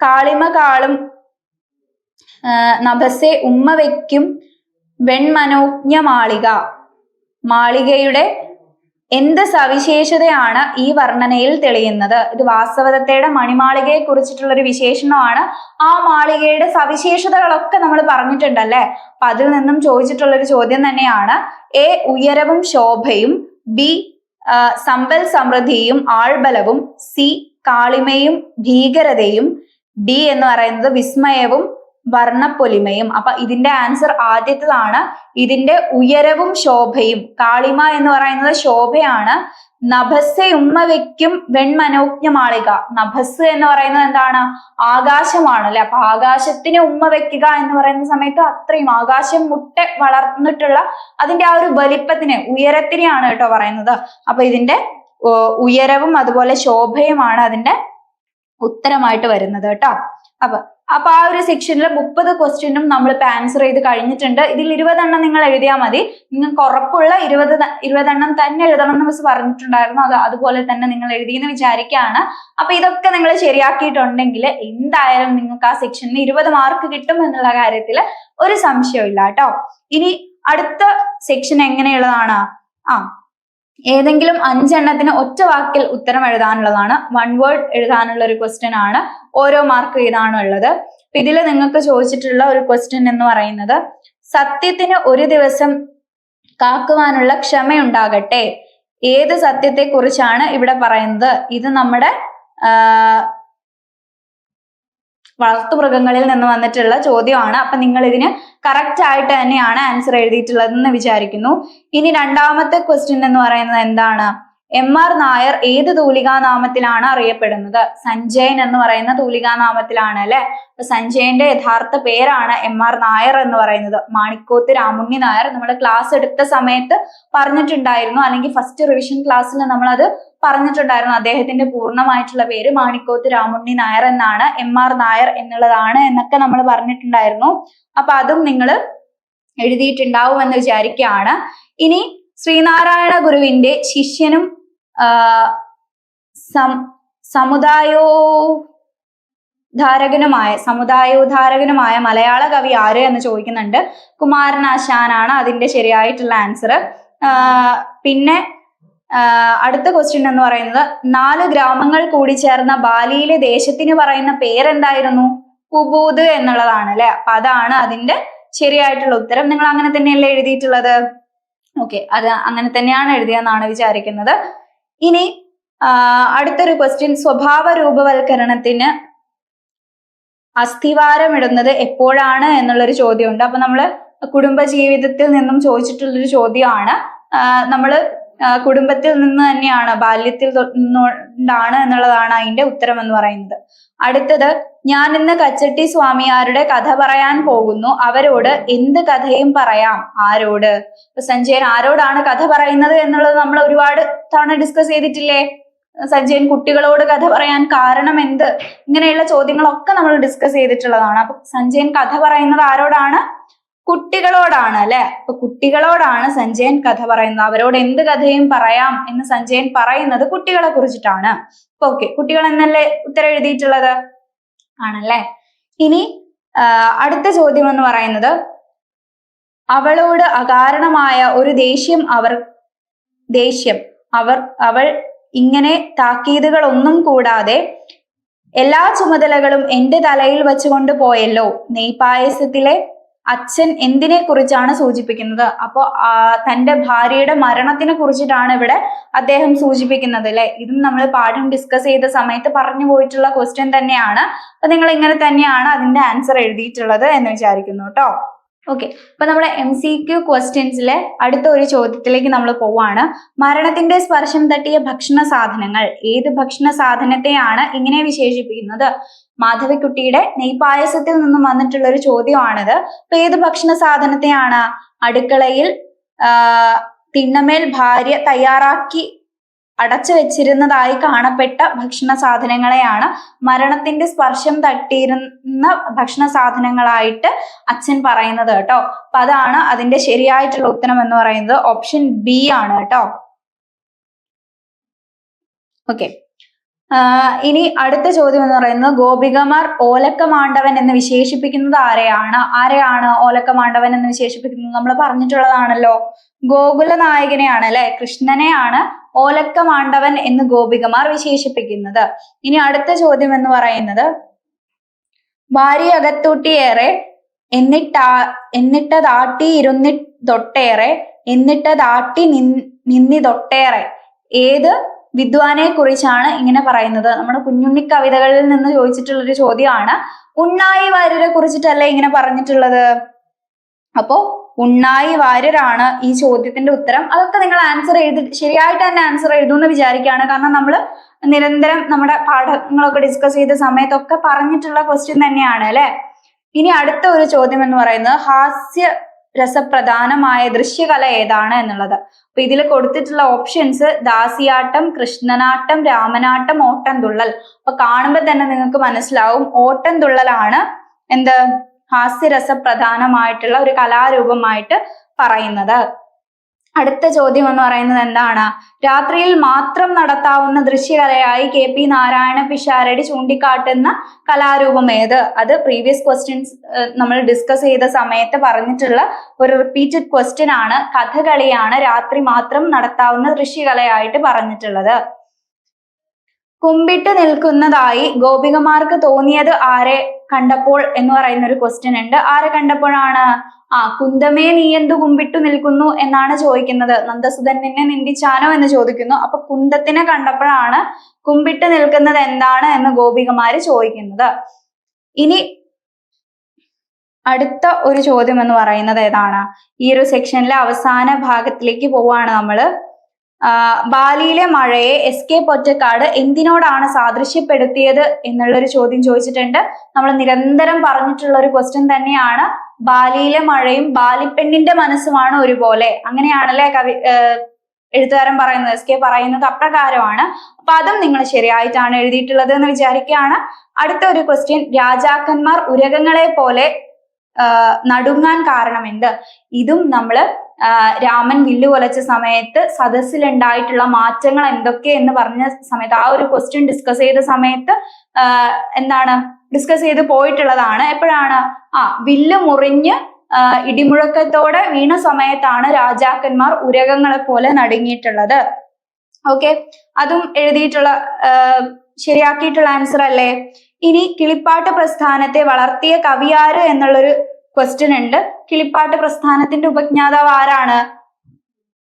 കാളിമ കാളും നഭസെ ഉമ്മ വയ്ക്കും വെൺമനോജ്ഞ മാളിക. മാളികയുടെ എന്ത് സവിശേഷതയാണ് ഈ വർണ്ണനയിൽ തെളിയുന്നത്? ഇത് വാസവദത്തയുടെ മണിമാളികയെ കുറിച്ചിട്ടുള്ള ഒരു വിശേഷണമാണ്. ആ മാളികയുടെ സവിശേഷതകളൊക്കെ നമ്മൾ പറഞ്ഞിട്ടുണ്ടല്ലേ. അപ്പൊ അതിൽ നിന്നും ചോദിച്ചിട്ടുള്ള ഒരു ചോദ്യം തന്നെയാണ്. എ ഉയരവും ശോഭയും, ബി സമ്പൽ സമൃദ്ധിയും ആൾബലവും, സി കാളിമയും ഭീകരതയും, ഡി എന്ന് പറയുന്നത് വിസ്മയവും വർണ്ണപ്പൊലിമയും. അപ്പൊ ഇതിന്റെ ആൻസർ ആദ്യത്തേതാണ്. ഇതിന്റെ ഉയരവും ശോഭയും, കാളിമ എന്ന് പറയുന്നത് ശോഭയാണ്. നഭസ് ഉമ്മ വയ്ക്കും വെൺമനോജ്ഞ മാളിക. നഭസ് എന്ന് പറയുന്നത് എന്താണ്? ആകാശമാണ് അല്ലെ. അപ്പൊ ആകാശത്തിന് ഉമ്മ വെക്കുക എന്ന് പറയുന്ന സമയത്ത് അത്രയും ആകാശം മുട്ട വളർന്നിട്ടുള്ള അതിന്റെ ആ ഒരു വലിപ്പത്തിന്, ഉയരത്തിനെയാണ് കേട്ടോ പറയുന്നത്. അപ്പൊ ഇതിന്റെ ഉയരവും അതുപോലെ ശോഭയുമാണ് അതിന്റെ ഉത്തരമായിട്ട് വരുന്നത് കേട്ടോ. അപ്പൊ ആ ഒരു സെക്ഷനിൽ 30 ക്വസ്റ്റ്യനും നമ്മൾ ആൻസർ ചെയ്ത് കഴിഞ്ഞിട്ടുണ്ട്. ഇതിൽ 20 നിങ്ങൾ എഴുതിയാൽ മതി. നിങ്ങൾക്ക് ഉറപ്പുള്ള 20 തന്നെ എഴുതണം എന്ന് മിസ് പറഞ്ഞിട്ടുണ്ടായിരുന്നു. അതുപോലെ തന്നെ നിങ്ങൾ എഴുതിയെന്ന് വിചാരിക്കുകയാണ്. അപ്പൊ ഇതൊക്കെ നിങ്ങൾ ശരിയാക്കിയിട്ടുണ്ടെങ്കിൽ എന്തായാലും നിങ്ങൾക്ക് ആ സെക്ഷനിൽ 20 മാർക്ക് കിട്ടും എന്നുള്ള കാര്യത്തിൽ ഒരു സംശയവും ഇല്ല കേട്ടോ. ഇനി അടുത്ത സെക്ഷൻ എങ്ങനെയുള്ളതാണ്? ഏതെങ്കിലും 5 എണ്ണത്തിന് ഒറ്റ വാക്കിൽ ഉത്തരം എഴുതാനുള്ളതാണ്. 1 വേർഡ് എഴുതാനുള്ള ഒരു ക്വസ്റ്റ്യൻ ആണ്. ഓരോ മാർക്ക് ഇതാണുള്ളത്. ഇതിൽ നിങ്ങൾക്ക് ചോദിച്ചിട്ടുള്ള ഒരു ക്വസ്റ്റ്യൻ എന്ന് പറയുന്നത് സത്യത്തിന് ഒരു ദിവസം കാക്കുവാനുള്ള ക്ഷമയുണ്ടാകട്ടെ. ഏത് സത്യത്തെ കുറിച്ചാണ് ഇവിടെ പറയുന്നത്? ഇത് നമ്മുടെ വളർത്തുമൃഗങ്ങളിൽ നിന്ന് വന്നിട്ടുള്ള ചോദ്യമാണ്. അപ്പൊ നിങ്ങൾ ഇതിന് കറക്റ്റ് ആയിട്ട് തന്നെയാണ് ആൻസർ എഴുതിയിട്ടുള്ളതെന്ന് വിചാരിക്കുന്നു. ഇനി 2ാമത്തെ ക്വസ്റ്റ്യൻ എന്ന് പറയുന്നത് എന്താണ്? MR നായർ ഏത് തൂലികാനാമത്തിലാണ് അറിയപ്പെടുന്നത്? സഞ്ജയൻ എന്ന് പറയുന്ന തൂലികാനാമത്തിലാണ് അല്ലെ. അപ്പൊ സഞ്ജയന്റെ യഥാർത്ഥ പേരാണ് MR നായർ എന്ന് പറയുന്നത്. മാണിക്കോത്ത് രാമുണ്ണി നായർ നമ്മൾ ക്ലാസ് എടുത്ത സമയത്ത് പറഞ്ഞിട്ടുണ്ടായിരുന്നു, അല്ലെങ്കിൽ ഫസ്റ്റ് റിവിഷൻ ക്ലാസ്സിൽ നമ്മൾ അത് പറഞ്ഞിട്ടുണ്ടായിരുന്നു. അദ്ദേഹത്തിന്റെ പൂർണ്ണമായിട്ടുള്ള പേര് മാണിക്കോത്ത് രാമുണ്ണി നായർ എന്നാണ്. MR നായർ എന്നുള്ളതാണ് എന്നൊക്കെ നമ്മൾ പറഞ്ഞിട്ടുണ്ടായിരുന്നു. അപ്പൊ അതും നിങ്ങൾ എഴുതിയിട്ടുണ്ടാവും എന്ന് വിചാരിക്കുകയാണ്. ഇനി ശ്രീനാരായണ ഗുരുവിന്റെ ശിഷ്യനും സമുദായോദ്ധാരകനുമായ മലയാള കവി ആര് എന്ന് ചോദിക്കുന്നുണ്ട്. കുമാരനാശാനാണ് അതിന്റെ ശരിയായിട്ടുള്ള ആൻസർ. പിന്നെ അടുത്ത ക്വസ്റ്റ്യൻ എന്ന് പറയുന്നത് 4 ഗ്രാമങ്ങൾ കൂടി ചേർന്ന ബാലിയിലെ ദേശത്തിന് പറയുന്ന പേരെന്തായിരുന്നു? കുബൂത് എന്നുള്ളതാണ് അല്ലെ. അപ്പൊ അതാണ് അതിന്റെ ശരിയായിട്ടുള്ള ഉത്തരം. നിങ്ങൾ അങ്ങനെ തന്നെയല്ലേ എഴുതിയിട്ടുള്ളത്? ഓക്കെ, അത് അങ്ങനെ തന്നെയാണ് എഴുതിയെന്നാണ് വിചാരിക്കുന്നത്. ഇനി അടുത്തൊരു ക്വസ്റ്റ്യൻ സ്വഭാവ രൂപവൽക്കരണത്തിന് അസ്ഥിവാരമിടുന്നത് എപ്പോഴാണ് എന്നുള്ളൊരു ചോദ്യമുണ്ട്. അപ്പൊ നമ്മള് കുടുംബജീവിതത്തിൽ നിന്നും ചോദിച്ചിട്ടുള്ളൊരു ചോദ്യമാണ്. നമ്മള് കുടുംബത്തിൽ നിന്ന് തന്നെയാണ്, ബാല്യത്തിൽ നിന്നുകൊണ്ടാണ് എന്നുള്ളതാണ് അതിന്റെ ഉത്തരം എന്ന് പറയുന്നത്. അടുത്തത് ഞാൻ ഇന്ന് കച്ചട്ടി സ്വാമിയാരുടെ കഥ പറയാൻ പോകുന്നു. അവരോട് എന്ത് കഥയും പറയാം. ആരോട്? ഇപ്പൊ സഞ്ജയൻ ആരോടാണ് കഥ പറയുന്നത് എന്നുള്ളത് നമ്മൾ ഒരുപാട് തവണ ഡിസ്കസ് ചെയ്തിട്ടില്ലേ? സഞ്ജയൻ കുട്ടികളോട് കഥ പറയാൻ കാരണം എന്ത്? ഇങ്ങനെയുള്ള ചോദ്യങ്ങളൊക്കെ നമ്മൾ ഡിസ്കസ് ചെയ്തിട്ടുള്ളതാണ്. അപ്പൊ സഞ്ജയൻ കഥ പറയുന്നത് ആരോടാണ്? കുട്ടികളോടാണ് അല്ലെ? അപ്പൊ കുട്ടികളോടാണ് സഞ്ജയൻ കഥ പറയുന്നത്. അവരോട് എന്ത് കഥയും പറയാം എന്ന് സഞ്ജയൻ പറയുന്നത് കുട്ടികളെ കുറിച്ചിട്ടാണ്. ഓക്കെ, കുട്ടികൾ എന്നല്ലേ ഉത്തരം എഴുതിയിട്ടുള്ളത്? ആണല്ലേ. ഇനി അടുത്ത ചോദ്യം എന്ന് പറയുന്നത്, അവളോട് അകാരണമായ ഒരു അവൾ ഇങ്ങനെ താക്കീതുകളൊന്നും കൂടാതെ എല്ലാ ചുമതലകളും എന്റെ തലയിൽ വെച്ചുകൊണ്ട് പോയല്ലോ. നെയ്പായസത്തിലെ അച്ഛൻ എന്തിനെ കുറിച്ചാണ് സൂചിപ്പിക്കുന്നത്? അപ്പോ തന്റെ ഭാര്യയുടെ മരണത്തിനെ കുറിച്ചിട്ടാണ് ഇവിടെ അദ്ദേഹം സൂചിപ്പിക്കുന്നത് അല്ലെ. ഇതും നമ്മൾ പാഠം ഡിസ്കസ് ചെയ്ത സമയത്ത് പറഞ്ഞു പോയിട്ടുള്ള ക്വസ്റ്റ്യൻ തന്നെയാണ്. അപ്പൊ നിങ്ങൾ ഇങ്ങനെ തന്നെയാണ് അതിന്റെ ആൻസർ എഴുതിയിട്ടുള്ളത് എന്ന് വിചാരിക്കുന്നു കേട്ടോ. ഓക്കെ, അപ്പൊ നമ്മുടെ MCQ ക്വസ്റ്റ്യൻസിലെ അടുത്ത ഒരു ചോദ്യത്തിലേക്ക് നമ്മൾ പോവാണ്. മരണത്തിന്റെ സ്പർശം തട്ടിയ ഭക്ഷണ സാധനങ്ങൾ. ഏത് ഭക്ഷണ സാധനത്തെയാണ് ഇങ്ങനെ വിശേഷിപ്പിക്കുന്നത്? മാധവിക്കുട്ടിയുടെ നെയ്പായസത്തിൽ നിന്നും വന്നിട്ടുള്ള ഒരു ചോദ്യമാണിത്. അപ്പൊ ഏത് ഭക്ഷണ സാധനത്തെയാണ്? അടുക്കളയിൽ തിണ്ണമേൽ ഭാര്യ തയ്യാറാക്കി അടച്ചു വെച്ചിരുന്നതായി കാണപ്പെട്ട ഭക്ഷണ സാധനങ്ങളെയാണ് മരണത്തിന്റെ സ്പർശം തട്ടിയിരുന്ന ഭക്ഷണ സാധനങ്ങളായിട്ട് അച്ഛൻ പറയുന്നത് കേട്ടോ. അപ്പൊ അതാണ് അതിന്റെ ശരിയായിട്ടുള്ള ഉത്തരം എന്ന് പറയുന്നത്. ഓപ്ഷൻ ബി ആണ് കേട്ടോ. ഓക്കെ, ഇനി അടുത്ത ചോദ്യം എന്ന് പറയുന്നത്, ഗോപികമാർ ഓലക്കമാണ്ഡവൻ എന്ന് വിശേഷിപ്പിക്കുന്നത് ആരെയാണ് ഓലക്കമാണ്ഡവൻ എന്ന് വിശേഷിപ്പിക്കുന്നത്? നമ്മൾ പറഞ്ഞിട്ടുള്ളതാണല്ലോ, ഗോകുല നായകനെയാണ് അല്ലെ, കൃഷ്ണനെയാണ് ഓലക്കമാണ്ഡവൻ എന്ന് ഗോപികമാർ വിശേഷിപ്പിക്കുന്നത്. ഇനി അടുത്ത ചോദ്യം എന്ന് പറയുന്നത്, ഭാര്യ അകത്തൂട്ടിയേറെ എന്നിട്ടതാട്ടി ഇരുന്നിതൊട്ടേറെ എന്നിട്ടതാട്ടി നിന്നിതൊട്ടേറെ. ഏത് വിദ്വാനെ കുറിച്ചാണ് ഇങ്ങനെ പറയുന്നത്? നമ്മുടെ കുഞ്ഞുണ്ണി കവിതകളിൽ നിന്ന് ചോദിച്ചിട്ടുള്ളൊരു ചോദ്യമാണ്. ഉണ്ണായി വാര്യരെ കുറിച്ചിട്ടല്ലേ ഇങ്ങനെ പറഞ്ഞിട്ടുള്ളത്? അപ്പോ ഉണ്ണായി വാര്യരാണ് ഈ ചോദ്യത്തിന്റെ ഉത്തരം. അതൊക്കെ നിങ്ങൾ ആൻസർ ശരിയായിട്ട് തന്നെ ആൻസർ എഴുതുമെന്ന് വിചാരിക്കുകയാണ്. കാരണം നമ്മൾ നിരന്തരം നമ്മുടെ പാഠങ്ങളൊക്കെ ഡിസ്കസ് ചെയ്ത സമയത്തൊക്കെ പറഞ്ഞിട്ടുള്ള ക്വസ്റ്റ്യൻ തന്നെയാണ് അല്ലെ. ഇനി അടുത്ത ഒരു ചോദ്യം എന്ന് പറയുന്നത്, ഹാസ്യ രസപ്രധാനമായ ദൃശ്യകല ഏതാണ് എന്നുള്ളത്. അപ്പൊ ഇതിൽ കൊടുത്തിട്ടുള്ള ഓപ്ഷൻസ് ദാസിയാട്ടം, കൃഷ്ണനാട്ടം, രാമനാട്ടം, ഓട്ടംതുള്ളൽ. അപ്പൊ കാണുമ്പോൾ തന്നെ നിങ്ങൾക്ക് മനസ്സിലാവും ഓട്ടംതുള്ളലാണ് എന്ത് ഹാസ്യരസപ്രധാനമായിട്ടുള്ള ഒരു കലാരൂപമായിട്ട് പറയുന്നത്. അടുത്ത ചോദ്യം എന്ന് പറയുന്നത് എന്താണ്? രാത്രിയിൽ മാത്രം നടത്താവുന്ന ദൃശ്യകലയായി KP നാരായണ പിഷാരടി ചൂണ്ടിക്കാട്ടുന്ന കലാരൂപം ഏത്? അത് പ്രീവിയസ് ക്വസ്റ്റ്യൻസ് നമ്മൾ ഡിസ്കസ് ചെയ്ത സമയത്ത് പറഞ്ഞിട്ടുള്ള ഒരു റിപ്പീറ്റഡ് ക്വസ്റ്റ്യൻ ആണ്. കഥകളിയാണ് രാത്രി മാത്രം നടത്താവുന്ന ദൃശ്യകലയായിട്ട് പറഞ്ഞിട്ടുള്ളത്. കുമ്പിട്ട് നിൽക്കുന്നതായി ഗോപികമാർക്ക് തോന്നിയത് ആരെ കണ്ടപ്പോൾ എന്ന് പറയുന്ന ഒരു ക്വസ്റ്റ്യൻ ഉണ്ട്. ആരെ കണ്ടപ്പോഴാണ്? കുന്തമേ നീ എന്തു കുമ്പിട്ടു നിൽക്കുന്നു എന്നാണ് ചോദിക്കുന്നത്. നന്ദസുതൻ നിന്നെ നിന്ദിച്ചാനോ എന്ന് ചോദിക്കുന്നു. അപ്പൊ കുന്തത്തിനെ കണ്ടപ്പോഴാണ് കുമ്പിട്ട് നിൽക്കുന്നത് എന്താണ് എന്ന് ഗോപികമാര് ചോദിക്കുന്നത്. ഇനി അടുത്ത ഒരു ചോദ്യം എന്ന് പറയുന്നത് ഏതാണ്? ഈ ഒരു സെക്ഷനിലെ അവസാന ഭാഗത്തിലേക്ക് പോവാണ് നമ്മള്. ബാലിയിലെ മഴയെ SK പൊറ്റക്കാട് എന്തിനോടാണ് സാദൃശ്യപ്പെടുത്തിയത് എന്നുള്ളൊരു ചോദ്യം ചോദിച്ചിട്ടുണ്ട്. നമ്മൾ നിരന്തരം പറഞ്ഞിട്ടുള്ള ഒരു ക്വസ്റ്റ്യൻ തന്നെയാണ്. ബാലിയിലെ മഴയും ബാലിപ്പെണ്ണിന്റെ മനസ്സുമാണ് ഒരുപോലെ. അങ്ങനെയാണല്ലേ എഴുത്തുകാരൻ പറയുന്നത്, SK പറയുന്നത് അപ്രകാരമാണ്. അപ്പൊ അതും നിങ്ങൾ ശരിയായിട്ടാണ് എഴുതിയിട്ടുള്ളത് എന്ന് വിചാരിക്കുകയാണ്. അടുത്ത ഒരു ക്വസ്റ്റ്യൻ, രാജാക്കന്മാർ ഉരകങ്ങളെ പോലെ നടുങ്ങാൻ കാരണം എന്ത്? ഇതും നമ്മള് രാമൻ വില്ലു കൊലച്ച സമയത്ത് സദസ്സിലുണ്ടായിട്ടുള്ള മാറ്റങ്ങൾ എന്തൊക്കെ എന്ന് പറഞ്ഞ സമയത്ത് ആ ഒരു ക്വസ്റ്റ്യൻ ഡിസ്കസ് ചെയ്ത സമയത്ത് എന്താണ് ഡിസ്കസ് ചെയ്ത് പോയിട്ടുള്ളതാണ്. എപ്പോഴാണ്? വില്ല് മുറിഞ്ഞ് ഇടിമുഴക്കത്തോടെ വീണ സമയത്താണ് രാജാക്കന്മാർ ഉരകങ്ങളെ പോലെ നടുങ്ങിയിട്ടുള്ളത്. ഓക്കെ, അതും എഴുതിയിട്ടുള്ള ശരിയാക്കിയിട്ടുള്ള ആൻസർ അല്ലേ. ഇനി കിളിപ്പാട്ട് പ്രസ്ഥാനത്തെ വളർത്തിയ കവിയാര് എന്നുള്ളൊരു ക്വസ്റ്റ്യൻ ഉണ്ട്. കിളിപ്പാട്ട് പ്രസ്ഥാനത്തിന്റെ ഉപജ്ഞാതാവ് ആരാണ്?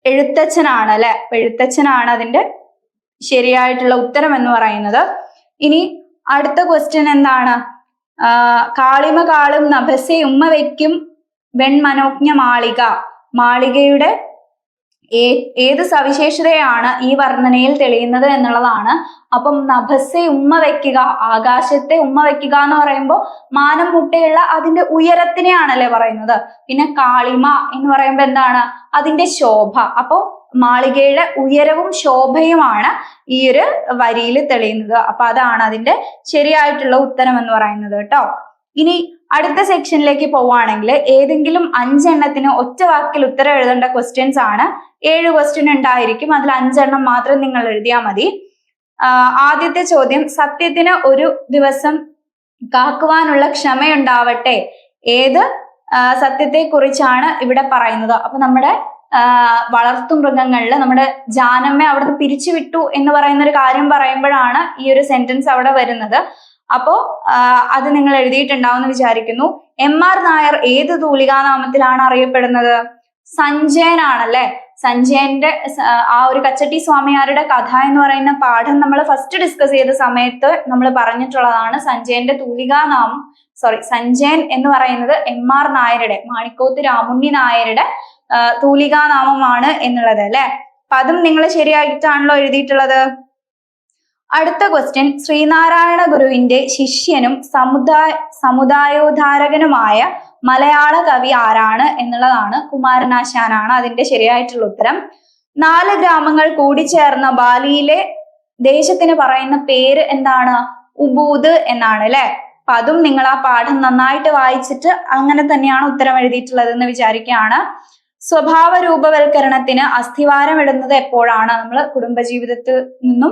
എഴുത്തച്ഛനാണ് അല്ലെ. എഴുത്തച്ഛനാണ് അതിന്റെ ശരിയായിട്ടുള്ള ഉത്തരം എന്ന് പറയുന്നത്. ഇനി അടുത്ത ക്വസ്റ്റ്യൻ എന്താണ്? കാളിമ കാളും നഭസെ ഉമ്മ വയ്ക്കും വെൺമനോജ്ഞ മാളിക. മാളികയുടെ ഏത് സവിശേഷതയാണ് ഈ വർണ്ണനയിൽ തെളിയുന്നത് എന്നുള്ളതാണ്. അപ്പം നഭസ്സെ ഉമ്മ വെക്കുക, ആകാശത്തെ ഉമ്മ വെക്കുക എന്ന് പറയുമ്പോൾ മാനം മുട്ടയുള്ള അതിന്റെ ഉയരത്തിനെയാണല്ലേ പറയുന്നത്. പിന്നെ കാളിമ എന്ന് പറയുമ്പോൾ എന്താണ്, അതിന്റെ ശോഭ. അപ്പോ മാളികയുടെ ഉയരവും ശോഭയുമാണ് ഈ ഒരു വരിയിൽ തെളിയുന്നത്. അപ്പൊ അതാണ് അതിന്റെ ശരിയായിട്ടുള്ള ഉത്തരം എന്ന് പറയുന്നത് കേട്ടോ. ഇനി അടുത്ത സെക്ഷനിലേക്ക് പോവുകയാണെങ്കിൽ ഏതെങ്കിലും 5 എണ്ണത്തിന് ഒറ്റ വാക്കിൽ ഉത്തരം എഴുതേണ്ട ക്വസ്റ്റ്യൻസ് ആണ്. 7 ക്വസ്റ്റ്യൻ ഉണ്ടായിരിക്കും, അതിൽ 5 എണ്ണം മാത്രം നിങ്ങൾ എഴുതിയാൽ മതി. ആദ്യത്തെ ചോദ്യം, സത്യത്തിന് ഒരു ദിവസം കാക്കുവാനുള്ള ക്ഷമയുണ്ടാവട്ടെ. ഏത് സത്യത്തെ കുറിച്ചാണ് ഇവിടെ പറയുന്നത്? അപ്പൊ നമ്മുടെ വളർത്തു മൃഗങ്ങളില് നമ്മുടെ ജാനമ്മ അവിടുന്ന് പിരിച്ചുവിട്ടു എന്ന് പറയുന്ന ഒരു കാര്യം പറയുമ്പോഴാണ് ഈ ഒരു സെന്റൻസ് അവിടെ വരുന്നത്. അപ്പോ അത് നിങ്ങൾ എഴുതിയിട്ടുണ്ടാവുമെന്ന് വിചാരിക്കുന്നു. MR നായർ ഏത് തൂലികാനാമത്തിലാണ് അറിയപ്പെടുന്നത്? സഞ്ജയൻ ആണല്ലേ. സഞ്ജയന്റെ ആ ഒരു കച്ചട്ടി സ്വാമിയാരുടെ കഥ എന്ന് പറയുന്ന പാഠം നമ്മൾ ഫസ്റ്റ് ഡിസ്കസ് ചെയ്ത സമയത്ത് നമ്മൾ പറഞ്ഞിട്ടുള്ളതാണ്. സഞ്ജയന്റെ തൂലികാനാമം സഞ്ജയൻ എന്ന് പറയുന്നത് MR നായരുടെ, മാണിക്കോത്ത് രാമുണ്ണി നായരുടെ തൂലികാനാമമാണ് എന്നുള്ളത് അല്ലെ. അപ്പൊ അതും നിങ്ങൾ ശരിയായിട്ടാണല്ലോ എഴുതിയിട്ടുള്ളത്. അടുത്ത ക്വസ്റ്റ്യൻ, ശ്രീനാരായണ ഗുരുവിന്റെ ശിഷ്യനും സമുദായോദ്ധാരകനുമായ മലയാള കവി ആരാണ് എന്നുള്ളതാണ്. കുമാരനാശാനാണ് അതിന്റെ ശരിയായിട്ടുള്ള ഉത്തരം. 4 ഗ്രാമങ്ങൾ കൂടിച്ചേർന്ന ബാലിയിലെ ദേശത്തിന് പറയുന്ന പേര് എന്താണ്? ഉബൂദ് എന്നാണ് അല്ലെ. അപ്പൊ അതും നിങ്ങൾ ആ പാഠം നന്നായിട്ട് വായിച്ചിട്ട് അങ്ങനെ തന്നെയാണ് ഉത്തരം എഴുതിയിട്ടുള്ളത് എന്ന് വിചാരിക്കുകയാണ്. സ്വഭാവ രൂപവൽക്കരണത്തിന് അസ്ഥിവാരം ഇടുന്നത് എപ്പോഴാണ്? നമ്മൾ കുടുംബജീവിതത്തിൽ നിന്നും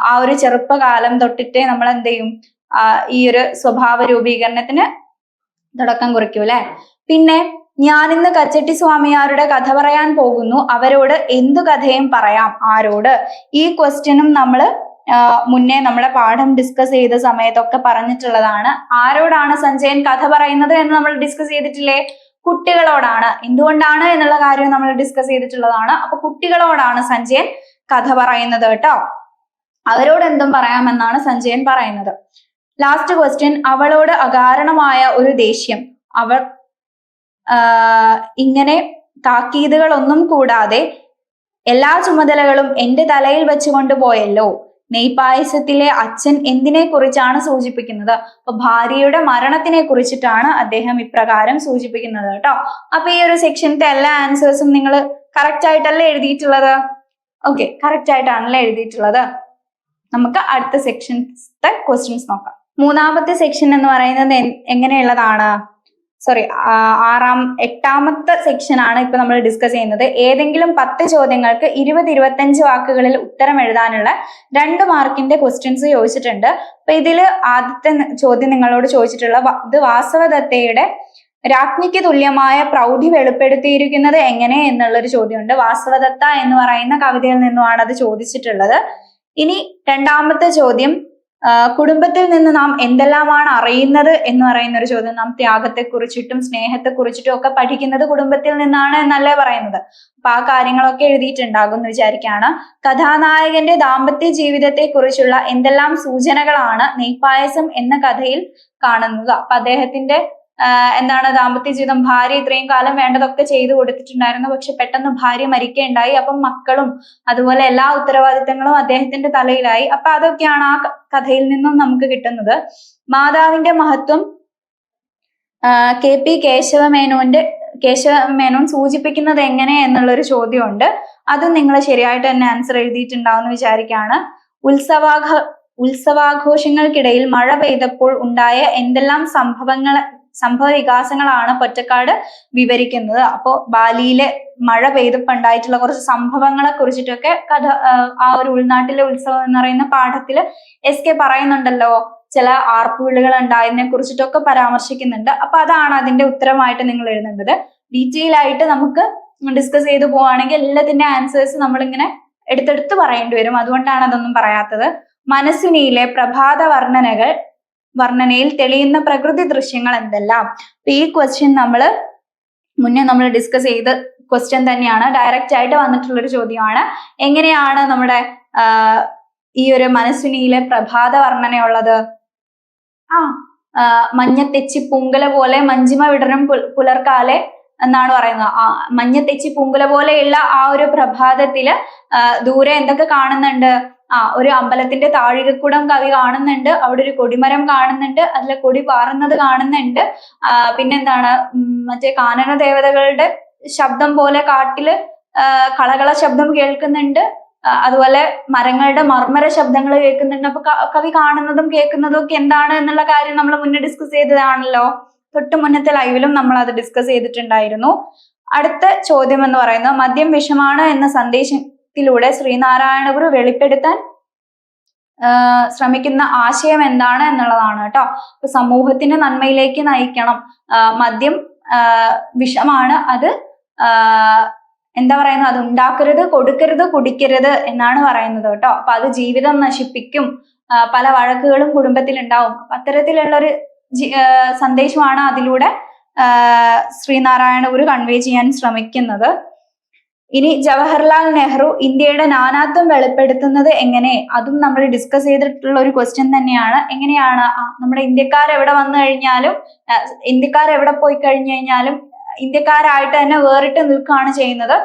ആ ഒരു ചെറുപ്പകാലം തൊട്ടിട്ട് നമ്മൾ എന്ത് ചെയ്യും, ഈ ഒരു സ്വഭാവ രൂപീകരണത്തിന് തുടക്കം കുറിക്കും അല്ലെ. പിന്നെ ഞാനിന്ന് കച്ചട്ടി സ്വാമിയാരുടെ കഥ പറയാൻ പോകുന്നു, അവരോട് എന്തു കഥയും പറയാം. ആരോട്? ഈ ക്വസ്റ്റ്യനും നമ്മൾ മുന്നേ നമ്മുടെ പാഠം ഡിസ്കസ് ചെയ്ത സമയത്തൊക്കെ പറഞ്ഞിട്ടുള്ളതാണ്. ആരോടാണ് സഞ്ജയൻ കഥ പറയുന്നത് എന്ന് നമ്മൾ ഡിസ്കസ് ചെയ്തിട്ടില്ലേ? കുട്ടികളോടാണ്. എന്തുകൊണ്ടാണ് എന്നുള്ള കാര്യം നമ്മൾ ഡിസ്കസ് ചെയ്തിട്ടുള്ളതാണ്. അപ്പൊ കുട്ടികളോടാണ് സഞ്ജയൻ കഥ പറയുന്നത് കേട്ടോ. അവരോട് എന്തും പറയാമെന്നാണ് സഞ്ജയൻ പറയുന്നത്. ലാസ്റ്റ് ക്വസ്റ്റ്യൻ, അവളോട് അകാരണമായ ഒരു ദേഷ്യം. അവൾ ഇങ്ങനെ താക്കീതുകളൊന്നും കൂടാതെ എല്ലാ ചുമതലകളും എന്റെ തലയിൽ വെച്ചുകൊണ്ട് പോയല്ലോ. നെയ്പായസത്തിലെ അച്ഛൻ എന്തിനെ കുറിച്ചാണ് സൂചിപ്പിക്കുന്നത്? അപ്പൊ ഭാര്യയുടെ മരണത്തിനെ കുറിച്ചിട്ടാണ് അദ്ദേഹം ഇപ്രകാരം സൂചിപ്പിക്കുന്നത് കേട്ടോ. അപ്പൊ ഈ ഒരു സെക്ഷനത്തെ എല്ലാ ആൻസേഴ്സും നിങ്ങൾ കറക്റ്റ് ആയിട്ടല്ലേ എഴുതിയിട്ടുള്ളത്? ഓക്കെ, കറക്റ്റ് ആയിട്ടാണല്ലേ എഴുതിയിട്ടുള്ളത്. നമുക്ക് അടുത്ത സെക്ഷൻത്തെ ക്വസ്റ്റ്യൻസ് നോക്കാം. മൂന്നാമത്തെ സെക്ഷൻ എന്ന് പറയുന്നത് എങ്ങനെയുള്ളതാണ്? എട്ടാമത്തെ സെക്ഷൻ ആണ് ഇപ്പൊ നമ്മൾ ഡിസ്കസ് ചെയ്യുന്നത്. ഏതെങ്കിലും 10 ചോദ്യങ്ങൾക്ക് 20-25 വാക്കുകളിൽ ഉത്തരം എഴുതാനുള്ള 2 മാർക്കിന്റെ ക്വസ്റ്റ്യൻസ് ചോദിച്ചിട്ടുണ്ട്. അപ്പൊ ഇതില് ആദ്യത്തെ ചോദ്യം നിങ്ങളോട് ചോദിച്ചിട്ടുള്ള ഇത് വാസവദത്തയുടെ രാജ്ഞിക്ക് തുല്യമായ പ്രൗഢി വെളിപ്പെടുത്തിയിരിക്കുന്നത് എങ്ങനെ എന്നുള്ളൊരു ചോദ്യമുണ്ട്. വാസവദത്ത എന്ന് പറയുന്ന കവിതയിൽ നിന്നുമാണ് അത് ചോദിച്ചിട്ടുള്ളത്. ഇനി രണ്ടാമത്തെ ചോദ്യം, കുടുംബത്തിൽ നിന്ന് നാം എന്തെല്ലാമാണ് അറിയുന്നത് എന്ന് പറയുന്ന ഒരു ചോദ്യം. നാം ത്യാഗത്തെ കുറിച്ചിട്ടും സ്നേഹത്തെ കുറിച്ചിട്ടും ഒക്കെ പഠിക്കുന്നത് കുടുംബത്തിൽ നിന്നാണ് എന്നല്ലേ പറയുന്നത്. അപ്പൊ ആ കാര്യങ്ങളൊക്കെ എഴുതിയിട്ടുണ്ടാകും എന്ന് വിചാരിക്കുകയാണ്. കഥാനായകന്റെ ദാമ്പത്യ ജീവിതത്തെ കുറിച്ചുള്ള എന്തെല്ലാം സൂചനകളാണ് നെയ്പായസം എന്ന കഥയിൽ കാണുന്നത്? അപ്പൊ അദ്ദേഹത്തിന്റെ എന്താണ് ദാമ്പത്യ ജീവിതം, ഭാര്യ ഇത്രയും കാലം വേണ്ടതൊക്കെ ചെയ്തു കൊടുത്തിട്ടുണ്ടായിരുന്നു, പക്ഷെ പെട്ടെന്ന് ഭാര്യ മരിക്കുകയുണ്ടായി. അപ്പം മക്കളും അതുപോലെ എല്ലാ ഉത്തരവാദിത്തങ്ങളും അദ്ദേഹത്തിന്റെ തലയിലായി. അപ്പൊ അതൊക്കെയാണ് ആ കഥയിൽ നിന്നും നമുക്ക് കിട്ടുന്നത്. മാതാവിന്റെ മഹത്വം KP കേശവമേനോൻ സൂചിപ്പിക്കുന്നത് എങ്ങനെ എന്നുള്ളൊരു ചോദ്യമുണ്ട്. അതും നിങ്ങൾ ശരിയായിട്ട് തന്നെ ആൻസർ എഴുതിയിട്ടുണ്ടാവുമെന്ന് വിചാരിക്കുകയാണ്. ഉത്സവാഘോഷങ്ങൾക്കിടയിൽ മഴ പെയ്തപ്പോൾ ഉണ്ടായ എന്തെല്ലാം സംഭവ വികാസങ്ങളാണ് പൊറ്റക്കാട് വിവരിക്കുന്നത്? അപ്പോ ബാലിയിലെ മഴ പെയ്തപ്പോൾ ഉണ്ടായിട്ടുള്ള കുറച്ച് സംഭവങ്ങളെ കുറിച്ചിട്ടൊക്കെ കഥ ആ ഒരു ഉൾനാട്ടിലെ ഉത്സവം എന്ന് പറയുന്ന പാഠത്തില് SK പറയുന്നുണ്ടല്ലോ. ചില ആർപ്പുവിളികൾ ഉണ്ടായതിനെ കുറിച്ചിട്ടൊക്കെ പരാമർശിക്കുന്നുണ്ട്. അപ്പൊ അതാണ് അതിന്റെ ഉത്തരമായിട്ട് നിങ്ങൾ എഴുതേണ്ടത്. ഡീറ്റെയിൽ ആയിട്ട് നമുക്ക് ഡിസ്കസ് ചെയ്തു പോവുകയാണെങ്കിൽ എല്ലാത്തിന്റെ ആൻസേഴ്സ് നമ്മളിങ്ങനെ എടുത്തെടുത്ത് പറയേണ്ടി വരും. അതുകൊണ്ടാണ് അതൊന്നും പറയാത്തത്. മനസ്വിനിയിലെ പ്രഭാത വർണ്ണനയിൽ തെളിയുന്ന പ്രകൃതി ദൃശ്യങ്ങൾ എന്തെല്ലാം? ഈ ക്വസ്റ്റ്യൻ മുന്നേ നമ്മൾ ഡിസ്കസ് ചെയ്ത ക്വസ്റ്റ്യൻ തന്നെയാണ്. ഡയറക്റ്റ് ആയിട്ട് വന്നിട്ടുള്ളൊരു ചോദ്യമാണ്. എങ്ങനെയാണ് നമ്മുടെ ഈ ഒരു മനസ്വിനിയിലെ പ്രഭാത വർണ്ണനയുള്ളത്? മഞ്ഞത്തെച്ചി പൂങ്കല പോലെ മഞ്ചിമ വിടരും പുലർക്കാലെ എന്നാണ് പറയുന്നത്. ആ മഞ്ഞത്തെച്ചി പൂങ്കുല പോലെയുള്ള ആ ഒരു പ്രഭാതത്തില് ദൂരെ എന്തൊക്കെ കാണുന്നുണ്ട്? ഒരു അമ്പലത്തിന്റെ താഴികക്കുടം കവി കാണുന്നുണ്ട്, അവിടെ ഒരു കൊടിമരം കാണുന്നുണ്ട്, അതിലെ കൊടി പാറുന്നത് കാണുന്നുണ്ട്. പിന്നെന്താണ്, മറ്റേ കാനന ദേവതകളുടെ ശബ്ദം പോലെ കാട്ടില് കളകള ശബ്ദം കേൾക്കുന്നുണ്ട്, അതുപോലെ മരങ്ങളുടെ മർമ്മര ശബ്ദങ്ങൾ കേൾക്കുന്നുണ്ട്. അപ്പൊ കവി കാണുന്നതും കേൾക്കുന്നതും ഒക്കെ എന്താണ് എന്നുള്ള കാര്യം നമ്മൾ മുന്നേ ഡിസ്കസ് ചെയ്തതാണല്ലോ. തൊട്ട് മുന്നത്തെ ലൈവിലും നമ്മൾ അത് ഡിസ്കസ് ചെയ്തിട്ടുണ്ടായിരുന്നു. അടുത്ത ചോദ്യം എന്ന് പറയുന്നത് മദ്യം വിഷമാണ് എന്ന സന്ദേശത്തിലൂടെ ശ്രീനാരായണ ഗുരു വെളിപ്പെടുത്താൻ ശ്രമിക്കുന്ന ആശയം എന്താണ് എന്നുള്ളതാണ് കേട്ടോ. ഇപ്പൊ സമൂഹത്തിന്റെ നന്മയിലേക്ക് നയിക്കണം. മദ്യം വിഷമാണ്, അത് എന്താ പറയുന്നത്, അത് ഉണ്ടാക്കരുത്, കൊടുക്കരുത്, കുടിക്കരുത് എന്നാണ് പറയുന്നത് കേട്ടോ. അപ്പൊ അത് ജീവിതം നശിപ്പിക്കും, പല വഴക്കുകളും കുടുംബത്തിൽ ഉണ്ടാവും. അപ്പൊ അത്തരത്തിലുള്ളൊരു സന്ദേശമാണ് അതിലൂടെ ശ്രീനാരായണ ഗുരു കൺവേ ചെയ്യാൻ ശ്രമിക്കുന്നത്. ഇനി ജവഹർലാൽ നെഹ്റു ഇന്ത്യയുടെ നാനാത്വം വെളിപ്പെടുത്തുന്നത് എങ്ങനെ? അതും നമ്മൾ ഡിസ്കസ് ചെയ്തിട്ടുള്ള ഒരു ക്വസ്റ്റ്യൻ തന്നെയാണ്. എങ്ങനെയാണ് നമ്മുടെ ഇന്ത്യക്കാർ എവിടെ വന്നു കഴിഞ്ഞാലും, ഇന്ത്യക്കാർ എവിടെ പോയി കഴിഞ്ഞു കഴിഞ്ഞാലും ഇന്ത്യക്കാരായിട്ട് തന്നെ വേറിട്ട് നിൽക്കുകയാണ് ചെയ്യുന്നത്.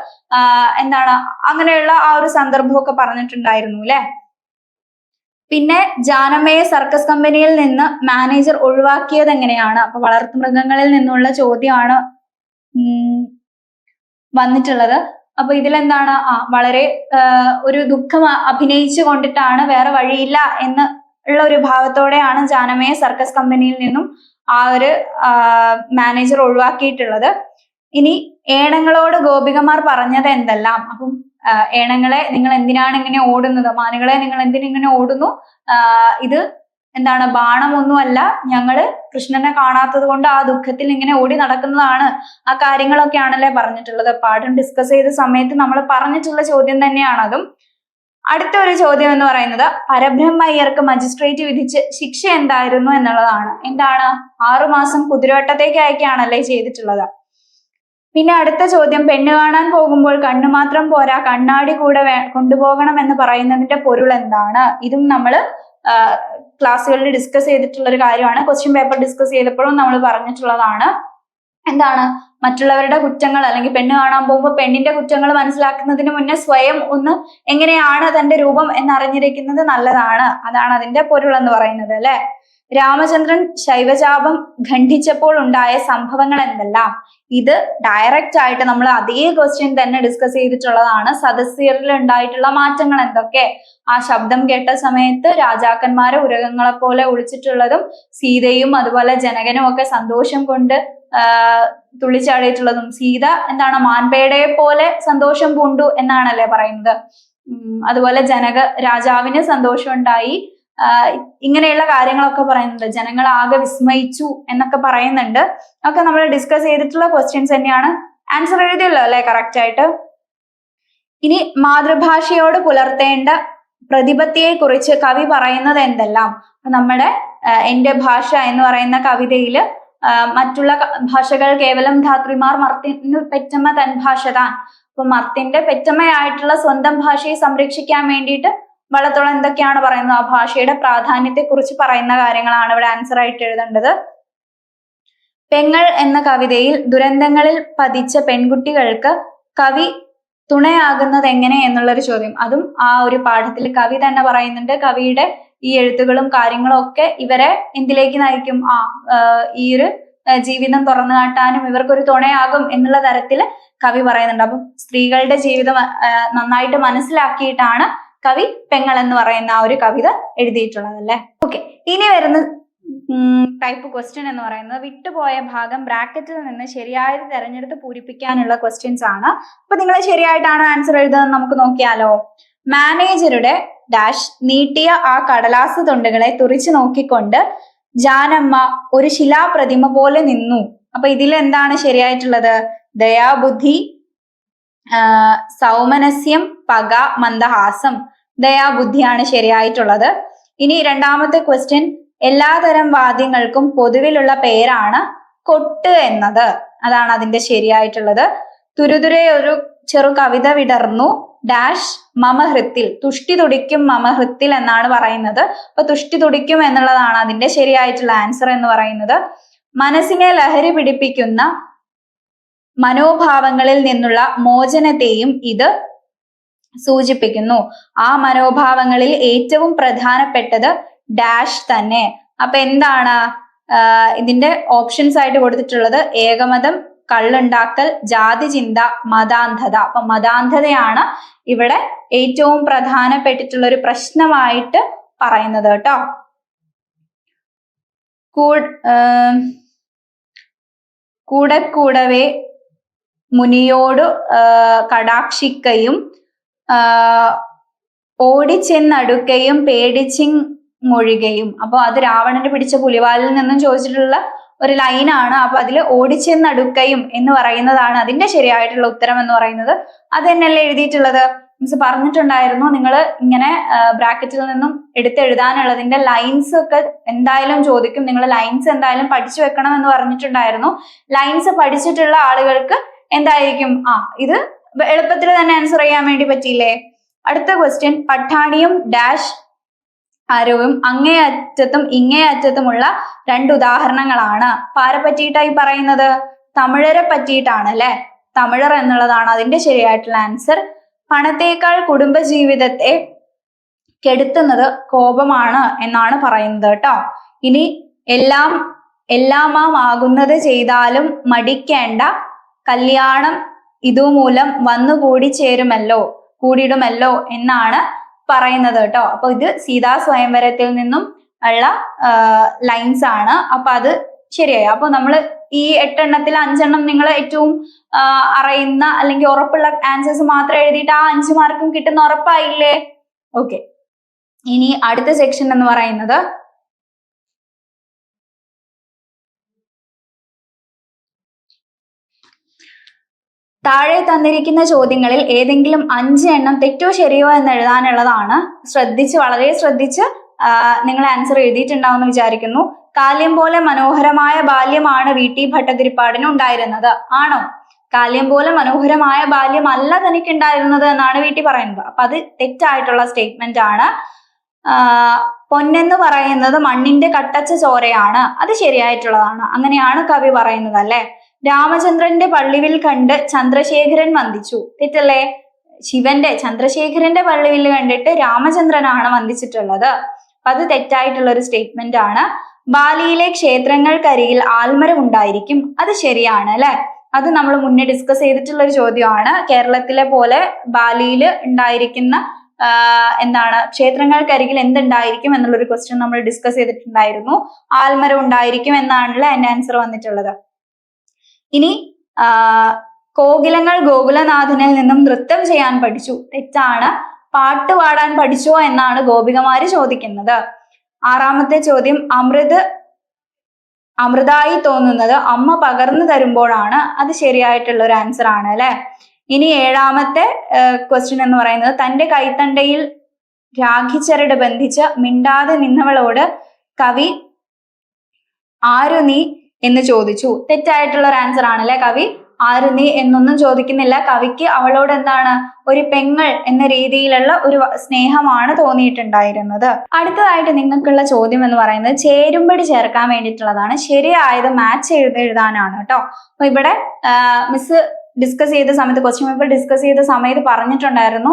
എന്താണ്, അങ്ങനെയുള്ള ആ ഒരു സന്ദർഭമൊക്കെ പറഞ്ഞിട്ടുണ്ടായിരുന്നു അല്ലെ. പിന്നെ ജാനമ്മയെ സർക്കസ് കമ്പനിയിൽ നിന്ന് മാനേജർ ഒഴിവാക്കിയത് എങ്ങനെയാണ്? അപ്പൊ വളർത്തുമൃഗങ്ങളിൽ നിന്നുള്ള ചോദ്യമാണ് വന്നിട്ടുള്ളത്. അപ്പൊ ഇതിലെന്താണ്, വളരെ ഒരു ദുഃഖം അഭിനയിച്ചു കൊണ്ടിട്ടാണ്, വേറെ വഴിയില്ല എന്ന് ഉള്ള ഒരു ഭാവത്തോടെയാണ് ജാനമ്മയെ സർക്കസ് കമ്പനിയിൽ നിന്നും ആ ഒരു മാനേജർ ഒഴിവാക്കിയിട്ടുള്ളത്. ഇനി ഏണങ്ങളോട് ഗോപികമാർ പറഞ്ഞത് എന്തെല്ലാം? അപ്പം ഏണങ്ങളെ നിങ്ങൾ എന്തിനാണ് ഇങ്ങനെ ഓടുന്നത്, മാനുകളെ നിങ്ങൾ എന്തിനിങ്ങനെ ഓടുന്നു, ഇത് എന്താണ്, ബാണമൊന്നുമല്ല, ഞങ്ങള് കൃഷ്ണനെ കാണാത്തത് കൊണ്ട് ആ ദുഃഖത്തിൽ ഇങ്ങനെ ഓടി നടക്കുന്നതാണ്. ആ കാര്യങ്ങളൊക്കെയാണല്ലേ പറഞ്ഞിട്ടുള്ളത്. പാഠം ഡിസ്കസ് ചെയ്ത സമയത്ത് നമ്മൾ പറഞ്ഞിട്ടുള്ള ചോദ്യം തന്നെയാണ് അതും. അടുത്ത ഒരു ചോദ്യം എന്ന് പറയുന്നത് പരബ്രഹ്മ അയ്യർക്ക് മജിസ്ട്രേറ്റ് വിധിച്ച ശിക്ഷ എന്തായിരുന്നു എന്നുള്ളതാണ്. എന്താണ്, 6 മാസം കുതിരവട്ടത്തേക്ക് അയക്കുകയാണല്ലേ ചെയ്തിട്ടുള്ളത്. പിന്നെ അടുത്ത ചോദ്യം, പെണ്ണ് കാണാൻ പോകുമ്പോൾ കണ്ണു മാത്രം പോരാ, കണ്ണാടി കൂടെ കൊണ്ടുപോകണം എന്ന് പറയുന്നതിന്റെ പൊരുൾ എന്താണ്? ഇതും നമ്മൾ ക്ലാസ്സുകളിൽ ഡിസ്കസ് ചെയ്തിട്ടുള്ള ഒരു കാര്യമാണ്. ക്വസ്റ്റ്യൻ പേപ്പർ ഡിസ്കസ് ചെയ്തപ്പോഴും നമ്മൾ പറഞ്ഞിട്ടുള്ളതാണ്. എന്താണ്, മറ്റുള്ളവരുടെ കുറ്റങ്ങൾ, അല്ലെങ്കിൽ പെണ്ണ് കാണാൻ പോകുമ്പോൾ പെണ്ണിന്റെ കുറ്റങ്ങൾ മനസ്സിലാക്കുന്നതിന് മുന്നേ സ്വയം ഒന്ന് എങ്ങനെയാണ് തന്റെ രൂപം എന്നറിഞ്ഞിരിക്കുന്നത് നല്ലതാണ്. അതാണ് അതിന്റെ പൊരുൾ എന്ന് പറയുന്നത് അല്ലെ. രാമചന്ദ്രൻ ശൈവചാപം ഖണ്ഡിച്ചപ്പോൾ ഉണ്ടായ സംഭവങ്ങൾ എന്തെല്ലാം? ഇത് ഡയറക്റ്റ് ആയിട്ട് നമ്മൾ അതേ ക്വസ്റ്റ്യൻ തന്നെ ഡിസ്കസ് ചെയ്തിട്ടുള്ളതാണ്. സദസ്യരിൽ ഉണ്ടായിട്ടുള്ള മാറ്റങ്ങൾ എന്തൊക്കെ? ആ ശബ്ദം കേട്ട സമയത്ത് രാജാക്കന്മാരെ ഉരകങ്ങളെ പോലെ ഒളിച്ചിട്ടുള്ളതും, സീതയും അതുപോലെ ജനകനും ഒക്കെ സന്തോഷം കൊണ്ട് തുള്ളിച്ചാടിയിട്ടുള്ളതും, സീത എന്താണ്, മാൻപേടയെ പോലെ സന്തോഷം പൂണ്ടു എന്നാണല്ലേ പറയുന്നത്. അതുപോലെ ജനക രാജാവിന് സന്തോഷം ഉണ്ടായി, ഇങ്ങനെയുള്ള കാര്യങ്ങളൊക്കെ പറയുന്നുണ്ട്. ജനങ്ങൾ ആകെ വിസ്മയിച്ചു എന്നൊക്കെ പറയുന്നുണ്ട്. ഒക്കെ നമ്മൾ ഡിസ്കസ് ചെയ്തിട്ടുള്ള ക്വസ്റ്റ്യൻസ് തന്നെയാണ്. ആൻസർ എഴുതിയല്ലോ അല്ലെ കറക്റ്റ് ആയിട്ട്. ഇനി മാതൃഭാഷയോട് പുലർത്തേണ്ട പ്രതിപത്തിയെ കുറിച്ച് കവി പറയുന്നത് എന്തെല്ലാം? നമ്മുടെ എന്റെ ഭാഷ എന്ന് പറയുന്ന കവിതയില് മറ്റുള്ള ഭാഷകൾ കേവലം ധാത്രിമാർ, മർത്തിനു പെറ്റമ്മ തൻ ഭാഷ താൻ. അപ്പൊ മർത്തിന്റെ പെറ്റമ്മയായിട്ടുള്ള സ്വന്തം ഭാഷയെ സംരക്ഷിക്കാൻ വേണ്ടിയിട്ട് വള്ളത്തോൾ എന്തൊക്കെയാണ് പറയുന്നത്? ആ ഭാഷയുടെ പ്രാധാന്യത്തെ കുറിച്ച് പറയുന്ന കാര്യങ്ങളാണ് ഇവിടെ ആൻസർ ആയിട്ട് എഴുതേണ്ടത്. പെങ്ങൾ എന്ന കവിതയിൽ ദുരന്തങ്ങളിൽ പതിച്ച പെൺകുട്ടികൾക്ക് കവി തുണയാകുന്നത് എങ്ങനെ എന്നുള്ളൊരു ചോദ്യം, അതും ആ ഒരു പാഠത്തിൽ കവി തന്നെ പറയുന്നുണ്ട്. കവിയുടെ ഈ എഴുത്തുകളും കാര്യങ്ങളും ഒക്കെ ഇവരെ എന്തിലേക്ക് നയിക്കും? ഈ ഒരു ജീവിതം തുറന്നു കാട്ടാനും ഇവർക്കൊരു തുണയാകും എന്നുള്ള തരത്തിൽ കവി പറയുന്നുണ്ട്. അപ്പം സ്ത്രീകളുടെ ജീവിതം നന്നായിട്ട് മനസ്സിലാക്കിയിട്ടാണ് കവി പെങ്ങൾ എന്ന് പറയുന്ന ആ ഒരു കവിത എഴുതിയിട്ടുള്ളത് അല്ലെ. ഓക്കെ, ഇനി വരുന്ന ടൈപ്പ് ക്വസ്റ്റ്യൻ എന്ന് പറയുന്നത് വിട്ടുപോയ ഭാഗം ബ്രാക്കറ്റിൽ നിന്ന് ശരിയായത് തെരഞ്ഞെടുത്ത് പൂരിപ്പിക്കാനുള്ള ക്വസ്റ്റ്യൻസ് ആണ്. അപ്പൊ നിങ്ങൾ ശരിയായിട്ടാണ് ആൻസർ എഴുതുന്നത് നമുക്ക് നോക്കിയാലോ. മാനേജറുടെ ഡാഷ് നീട്ടിയ ആ കടലാസ് തുണ്ടുകളെ തുറിച്ചു നോക്കിക്കൊണ്ട് ജാനമ്മ ഒരു ശിലാപ്രതിമ പോലെ നിന്നു. അപ്പൊ ഇതിൽ എന്താണ് ശരിയായിട്ടുള്ളത്? ദയാബുദ്ധി, സൗമനസ്യം, പക, മന്ദഹാസം. ദയാബുദ്ധിയാണ് ശരിയായിട്ടുള്ളത്. ഇനി രണ്ടാമത്തെ ക്വസ്റ്റ്യൻ, എല്ലാതരം വാദ്യങ്ങൾക്കും പൊതുവിലുള്ള പേരാണ് കൊട്ട് എന്നത്. അതാണ് അതിന്റെ ശരിയായിട്ടുള്ളത്. തുരുതുരെ ഒരു ചെറു കവിത വിടർന്നു ഡാഷ് മമഹൃത്തിൽ, തുഷ്ടി തുടിക്കും മമഹൃത്തിൽ എന്നാണ് പറയുന്നത്. അപ്പൊ തുഷ്ടി തുടിക്കും എന്നുള്ളതാണ് അതിന്റെ ശരിയായിട്ടുള്ള ആൻസർ എന്ന് പറയുന്നത്. മനസ്സിനെ ലഹരി പിടിപ്പിക്കുന്ന മനോഭാവങ്ങളിൽ നിന്നുള്ള മോചനത്തെയും ഇത് സൂചിപ്പിക്കുന്നു. ആ മനോഭാവങ്ങളിൽ ഏറ്റവും പ്രധാനപ്പെട്ടത് ഡാഷ് തന്നെ. അപ്പൊ എന്താണ് ഇതിന്റെ ഓപ്ഷൻസ് ആയിട്ട് കൊടുത്തിട്ടുള്ളത്? ഏകമതം, കള്ളുണ്ടാക്കൽ, ജാതി ചിന്ത, മതാന്ധത. അപ്പൊ മതാന്ധതയാണ് ഇവിടെ ഏറ്റവും പ്രധാനപ്പെട്ടിട്ടുള്ള ഒരു പ്രശ്നമായിട്ട് പറയുന്നത് കേട്ടോ. കൂടവേ മുനിയോട് കടാക്ഷിക്കയും ഓടിച്ചെന്നടുക്കയും പേടിച്ചിങ്ങൊഴികയും. അപ്പൊ അത് രാവണന് പിടിച്ച പുലിവാലിൽ നിന്നും ചോദിച്ചിട്ടുള്ള ഒരു ലൈനാണ്. അപ്പൊ അതിൽ ഓടിച്ചെന്നടുക്കയും എന്ന് പറയുന്നതാണ് അതിന്റെ ശരിയായിട്ടുള്ള ഉത്തരം എന്ന് പറയുന്നത്. അത് തന്നെയല്ലേ എഴുതിയിട്ടുള്ളത്? മിസ് പറഞ്ഞിട്ടുണ്ടായിരുന്നു നിങ്ങൾ ഇങ്ങനെ ബ്രാക്കറ്റിൽ നിന്നും എടുത്തെഴുതാനുള്ളതിന്റെ ലൈൻസ് ഒക്കെ എന്തായാലും ചോദിക്കും. നിങ്ങൾ ലൈൻസ് എന്തായാലും പഠിച്ചു വെക്കണം എന്ന് പറഞ്ഞിട്ടുണ്ടായിരുന്നു. ലൈൻസ് പഠിച്ചിട്ടുള്ള ആളുകൾക്ക് എന്തായിരിക്കും ഇത് എളുപ്പത്തിൽ തന്നെ ആൻസർ ചെയ്യാൻ വേണ്ടി പറ്റിയില്ലേ? അടുത്ത ക്വസ്റ്റ്യൻ, പട്ടാണിയും ഡാഷ് ആരവും അങ്ങേ അറ്റത്തും ഇങ്ങേ അറ്റത്തുമുള്ള 2 ഉദാഹരണങ്ങളാണ്. ആരെ പറ്റിയിട്ടായി പറയുന്നത്? തമിഴരെ പറ്റിയിട്ടാണ് അല്ലെ. തമിഴർ എന്നുള്ളതാണ് അതിന്റെ ശരിയായിട്ടുള്ള ആൻസർ. പണത്തേക്കാൾ കുടുംബജീവിതത്തെ കെടുത്തുന്നത് കോപമാണ് എന്നാണ് പറയുന്നത് കേട്ടോ. ഇനി എല്ലാമാകുന്നത് ചെയ്താലും മടിക്കേണ്ട, കല്യാണം ഇതുമൂലം കൂടിയിടുമല്ലോ എന്നാണ് പറയുന്നത് കേട്ടോ. അപ്പൊ ഇത് സീതാ സ്വയംവരത്തിൽ നിന്നും ഉള്ള ലൈൻസ് ആണ്. അപ്പൊ അത് ശരിയായി. അപ്പൊ നമ്മൾ ഈ 8 എണ്ണത്തിൽ 5 എണ്ണം നിങ്ങൾ ഏറ്റവും അറിയുന്ന അല്ലെങ്കിൽ ഉറപ്പുള്ള ആൻസേഴ്സ് മാത്രം എഴുതിയിട്ട് ആ 5 മാർക്കും കിട്ടുന്ന ഉറപ്പായില്ലേ? ഓക്കെ. ഇനി അടുത്ത സെക്ഷൻ എന്ന് പറയുന്നത് താഴെ തന്നിരിക്കുന്ന ചോദ്യങ്ങളിൽ ഏതെങ്കിലും 5 എണ്ണം തെറ്റോ ശരിയോ എന്ന് എഴുതാനുള്ളതാണ്. വളരെ ശ്രദ്ധിച്ച് നിങ്ങൾ ആൻസർ എഴുതിയിട്ടുണ്ടാവും എന്ന് വിചാരിക്കുന്നു. കാല്യം പോലെ മനോഹരമായ ബാല്യമാണ് VT ഭട്ടതിരിപ്പാടിന് ഉണ്ടായിരുന്നത്. ആണോ? കാല്യം പോലെ മനോഹരമായ ബാല്യം അല്ല തനിക്ക് ഉണ്ടായിരുന്നത് എന്നാണ് VT പറയുന്നത്. അപ്പൊ അത് തെറ്റായിട്ടുള്ള സ്റ്റേറ്റ്മെന്റ് ആണ്. പൊന്നെന്ന് പറയുന്നത് മണ്ണിന്റെ കട്ടച്ച ചോരയാണ്. അത് ശരിയായിട്ടുള്ളതാണ്. അങ്ങനെയാണ് കവി പറയുന്നത് അല്ലെ. രാമചന്ദ്രന്റെ പള്ളിവിൽ കണ്ട് ചന്ദ്രശേഖരൻ വന്ദിച്ചു. തെറ്റല്ലേ? ചന്ദ്രശേഖരന്റെ പള്ളിവിൽ കണ്ടിട്ട് രാമചന്ദ്രനാണ് വന്ദിച്ചിട്ടുള്ളത്. അപ്പൊ അത് തെറ്റായിട്ടുള്ള ഒരു സ്റ്റേറ്റ്മെന്റ് ആണ്. ബാലിയിലെ ക്ഷേത്രങ്ങൾക്കരികിൽ ആൽമരം ഉണ്ടായിരിക്കും. അത് ശരിയാണ് അല്ലെ. അത് നമ്മൾ മുന്നേ ഡിസ്കസ് ചെയ്തിട്ടുള്ള ഒരു ചോദ്യമാണ്. കേരളത്തിലെ പോലെ ബാലിയിൽ ഉണ്ടായിരിക്കുന്ന ക്ഷേത്രങ്ങൾക്കരികിൽ എന്തുണ്ടായിരിക്കും എന്നുള്ളൊരു ക്വസ്റ്റ്യൻ നമ്മൾ ഡിസ്കസ് ചെയ്തിട്ടുണ്ടായിരുന്നു. ആൽമരം ഉണ്ടായിരിക്കും എന്നാണല്ലോ അതിന്റെ ആൻസർ വന്നിട്ടുള്ളത്. ഇനി കോകിലങ്ങൾ ഗോകുലനാഥനിൽ നിന്നും നൃത്തം ചെയ്യാൻ പഠിച്ചു. തെറ്റാണ്. പാട്ട് പാടാൻ പഠിച്ചോ എന്നാണ് ഗോപികമാര് ചോദിക്കുന്നത്. 6ാമത്തെ ചോദ്യം, അമൃതായി തോന്നുന്നത് അമ്മ പകർന്നു തരുമ്പോഴാണ്. അത് ശരിയായിട്ടുള്ള ഒരു ആൻസർ ആണ് അല്ലെ. ഇനി 7ാമത്തെ ക്വസ്റ്റ്യൻ എന്ന് പറയുന്നത്, തന്റെ കൈത്തണ്ടയിൽ രാഖിച്ചരട് ബന്ധിച്ച് മിണ്ടാതെ നിന്നവളോട് കവി ആരു നീ എന്ന് ചോദിച്ചു. തെറ്റായിട്ടുള്ള ഒരു ആൻസർ ആണല്ലേ. കവി ആര് നീ എന്നൊന്നും ചോദിക്കുന്നില്ല. കവിക്ക് അവളോട് എന്താണ്, ഒരു പെങ്ങൾ എന്ന രീതിയിലുള്ള ഒരു സ്നേഹമാണ് തോന്നിയിട്ടുണ്ടായിരുന്നത്. അടുത്തതായിട്ട് നിങ്ങൾക്കുള്ള ചോദ്യം എന്ന് പറയുന്നത് ചേരുംപടി ചേർക്കാൻ വേണ്ടിയിട്ടുള്ളതാണ്. ശരിയായത് മാച്ച് എഴുതാനാണ് കേട്ടോ. അപ്പൊ ഇവിടെ മിസ് ഡിസ്കസ് ചെയ്ത സമയത്ത്, ക്വസ്റ്റ്യൻ പേപ്പർ ഡിസ്കസ് ചെയ്ത സമയത്ത് പറഞ്ഞിട്ടുണ്ടായിരുന്നു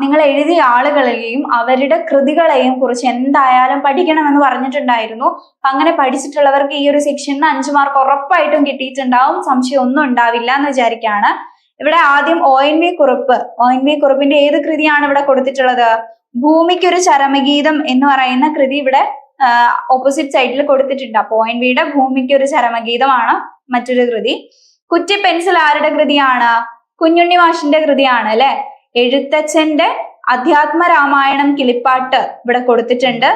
നിങ്ങൾ എഴുതിയ ആളുകളെയും അവരുടെ കൃതികളെയും കുറിച്ച് എന്തായാലും പഠിക്കണമെന്ന് പറഞ്ഞിട്ടുണ്ടായിരുന്നു. അങ്ങനെ പഠിച്ചിട്ടുള്ളവർക്ക് ഈ ഒരു സെക്ഷനിൽ 5 മാർക്ക് ഉറപ്പായിട്ടും കിട്ടിയിട്ടുണ്ടാവും. സംശയം ഒന്നും ഉണ്ടാവില്ല എന്ന് വിചാരിക്കുകയാണ്. ഇവിടെ ആദ്യം ONV കുറുപ്പിന്റെ ഏത് കൃതിയാണ് ഇവിടെ കൊടുത്തിട്ടുള്ളത്? ഭൂമിക്കൊരു ചരമഗീതം എന്ന് പറയുന്ന കൃതി ഇവിടെ ഓപ്പോസിറ്റ് സൈഡിൽ കൊടുത്തിട്ടുണ്ട്. അപ്പൊ ONVയുടെ ഭൂമിക്കൊരു ചരമഗീതമാണ് മറ്റൊരു കൃതി. കുറ്റി പെൻസിൽ ആരുടെ കൃതിയാണ്? കുഞ്ഞുണ്ണി മാഷിന്റെ കൃതിയാണ് അല്ലെ. എഴുത്തച്ഛന്റെ അധ്യാത്മ രാമായണം കിളിപ്പാട്ട് ഇവിടെ കൊടുത്തിട്ടുണ്ട്.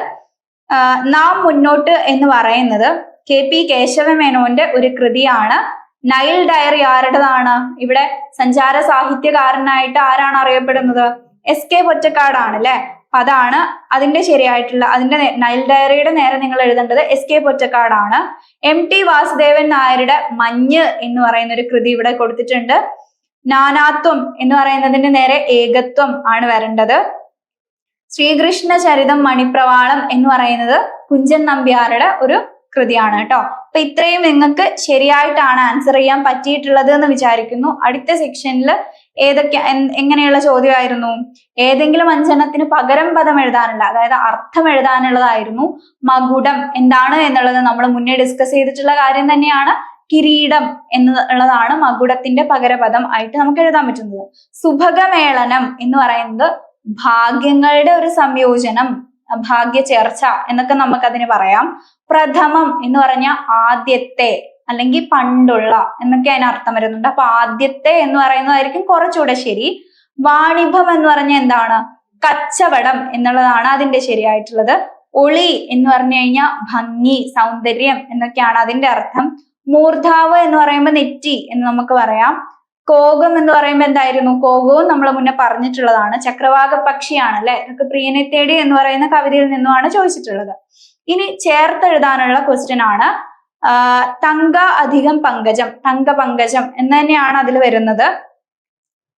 നാം മുന്നോട്ട് എന്ന് പറയുന്നത് KP കേശവമേനോന്റെ ഒരു കൃതിയാണ്. നൈൽ ഡയറി ആരുടേതാണ്? ഇവിടെ സഞ്ചാര സാഹിത്യകാരനായിട്ട് ആരാണ് അറിയപ്പെടുന്നത്? SK പൊറ്റക്കാടാണ് അല്ലെ. അതാണ് അതിന്റെ ശരിയായിട്ടുള്ള, അതിന്റെ നൈൽ ഡയറിയുടെ നേരെ നിങ്ങൾ എഴുതേണ്ടത് SK പൊറ്റക്കാടാണ്. MT വാസുദേവൻ നായരുടെ മഞ്ഞ് എന്ന് പറയുന്ന ഒരു കൃതി ഇവിടെ കൊടുത്തിട്ടുണ്ട്. നാനാത്വം എന്ന് പറയുന്നതിന്റെ നേരെ ഏകത്വം ആണ് വരേണ്ടത്. ശ്രീകൃഷ്ണ ചരിതം മണിപ്രവാളം എന്ന് പറയുന്നത് കുഞ്ചൻ നമ്പ്യാരുടെ ഒരു കൃതിയാണ് കേട്ടോ. അപ്പൊ ഇത്രയും നിങ്ങൾക്ക് ശരിയായിട്ടാണ് ആൻസർ ചെയ്യാൻ പറ്റിയിട്ടുള്ളത് എന്ന് വിചാരിക്കുന്നു. അടുത്ത സെക്ഷനിൽ എങ്ങനെയുള്ള ചോദ്യമായിരുന്നു? ഏതെങ്കിലും 5 പകരം പദം എഴുതാനുള്ള, അതായത് അർത്ഥം എഴുതാനുള്ളതായിരുന്നു. മകുടം എന്താണ് എന്നുള്ളത് നമ്മൾ മുന്നേ ഡിസ്കസ് ചെയ്തിട്ടുള്ള കാര്യം തന്നെയാണ്. കിരീടം എന്നുള്ളതാണ് മകുടത്തിന്റെ പകരപദം ആയിട്ട് നമുക്ക് എഴുതാൻ പറ്റുന്നത്. സുഭഗമേളനം എന്ന് പറയുന്നത് ഭാഗ്യങ്ങളുടെ ഒരു സംയോജനം, ഭാഗ്യ ചേർച്ച എന്നൊക്കെ നമുക്കതിന് പറയാം. പ്രഥമം എന്ന് പറഞ്ഞാൽ ആദ്യത്തെ അല്ലെങ്കിൽ പണ്ടുള്ള എന്നൊക്കെ അതിന് അർത്ഥം വരുന്നുണ്ട്. അപ്പൊ ആദ്യത്തെ എന്ന് പറയുന്നതായിരിക്കും കുറച്ചുകൂടെ ശരി. വാണിഭം എന്ന് പറഞ്ഞാൽ എന്താണ്? കച്ചവടം എന്നുള്ളതാണ് അതിന്റെ ശരിയായിട്ടുള്ളത്. ഒളി എന്ന് പറഞ്ഞു കഴിഞ്ഞാൽ ഭംഗി, സൗന്ദര്യം എന്നൊക്കെയാണ് അതിന്റെ അർത്ഥം. മൂർധാവ് എന്ന് പറയുമ്പോൾ നെറ്റി എന്ന് നമുക്ക് പറയാം. കോകം എന്ന് പറയുമ്പോൾ എന്തായിരുന്നു? കോകവും നമ്മൾ മുന്നേ പറഞ്ഞിട്ടുള്ളതാണ്. ചക്രവാക പക്ഷിയാണ് അല്ലെ. ഇതൊക്കെ പ്രിയനെ തേടി എന്ന് പറയുന്ന കവിതയിൽ നിന്നുമാണ് ചോദിച്ചിട്ടുള്ളത്. ഇനി ചേർത്തെഴുതാനുള്ള ക്വസ്റ്റ്യൻ ആണ് തങ്ക അധികം പങ്കജം, തങ്ക പങ്കജം എന്ന് തന്നെയാണ് അതിൽ വരുന്നത്.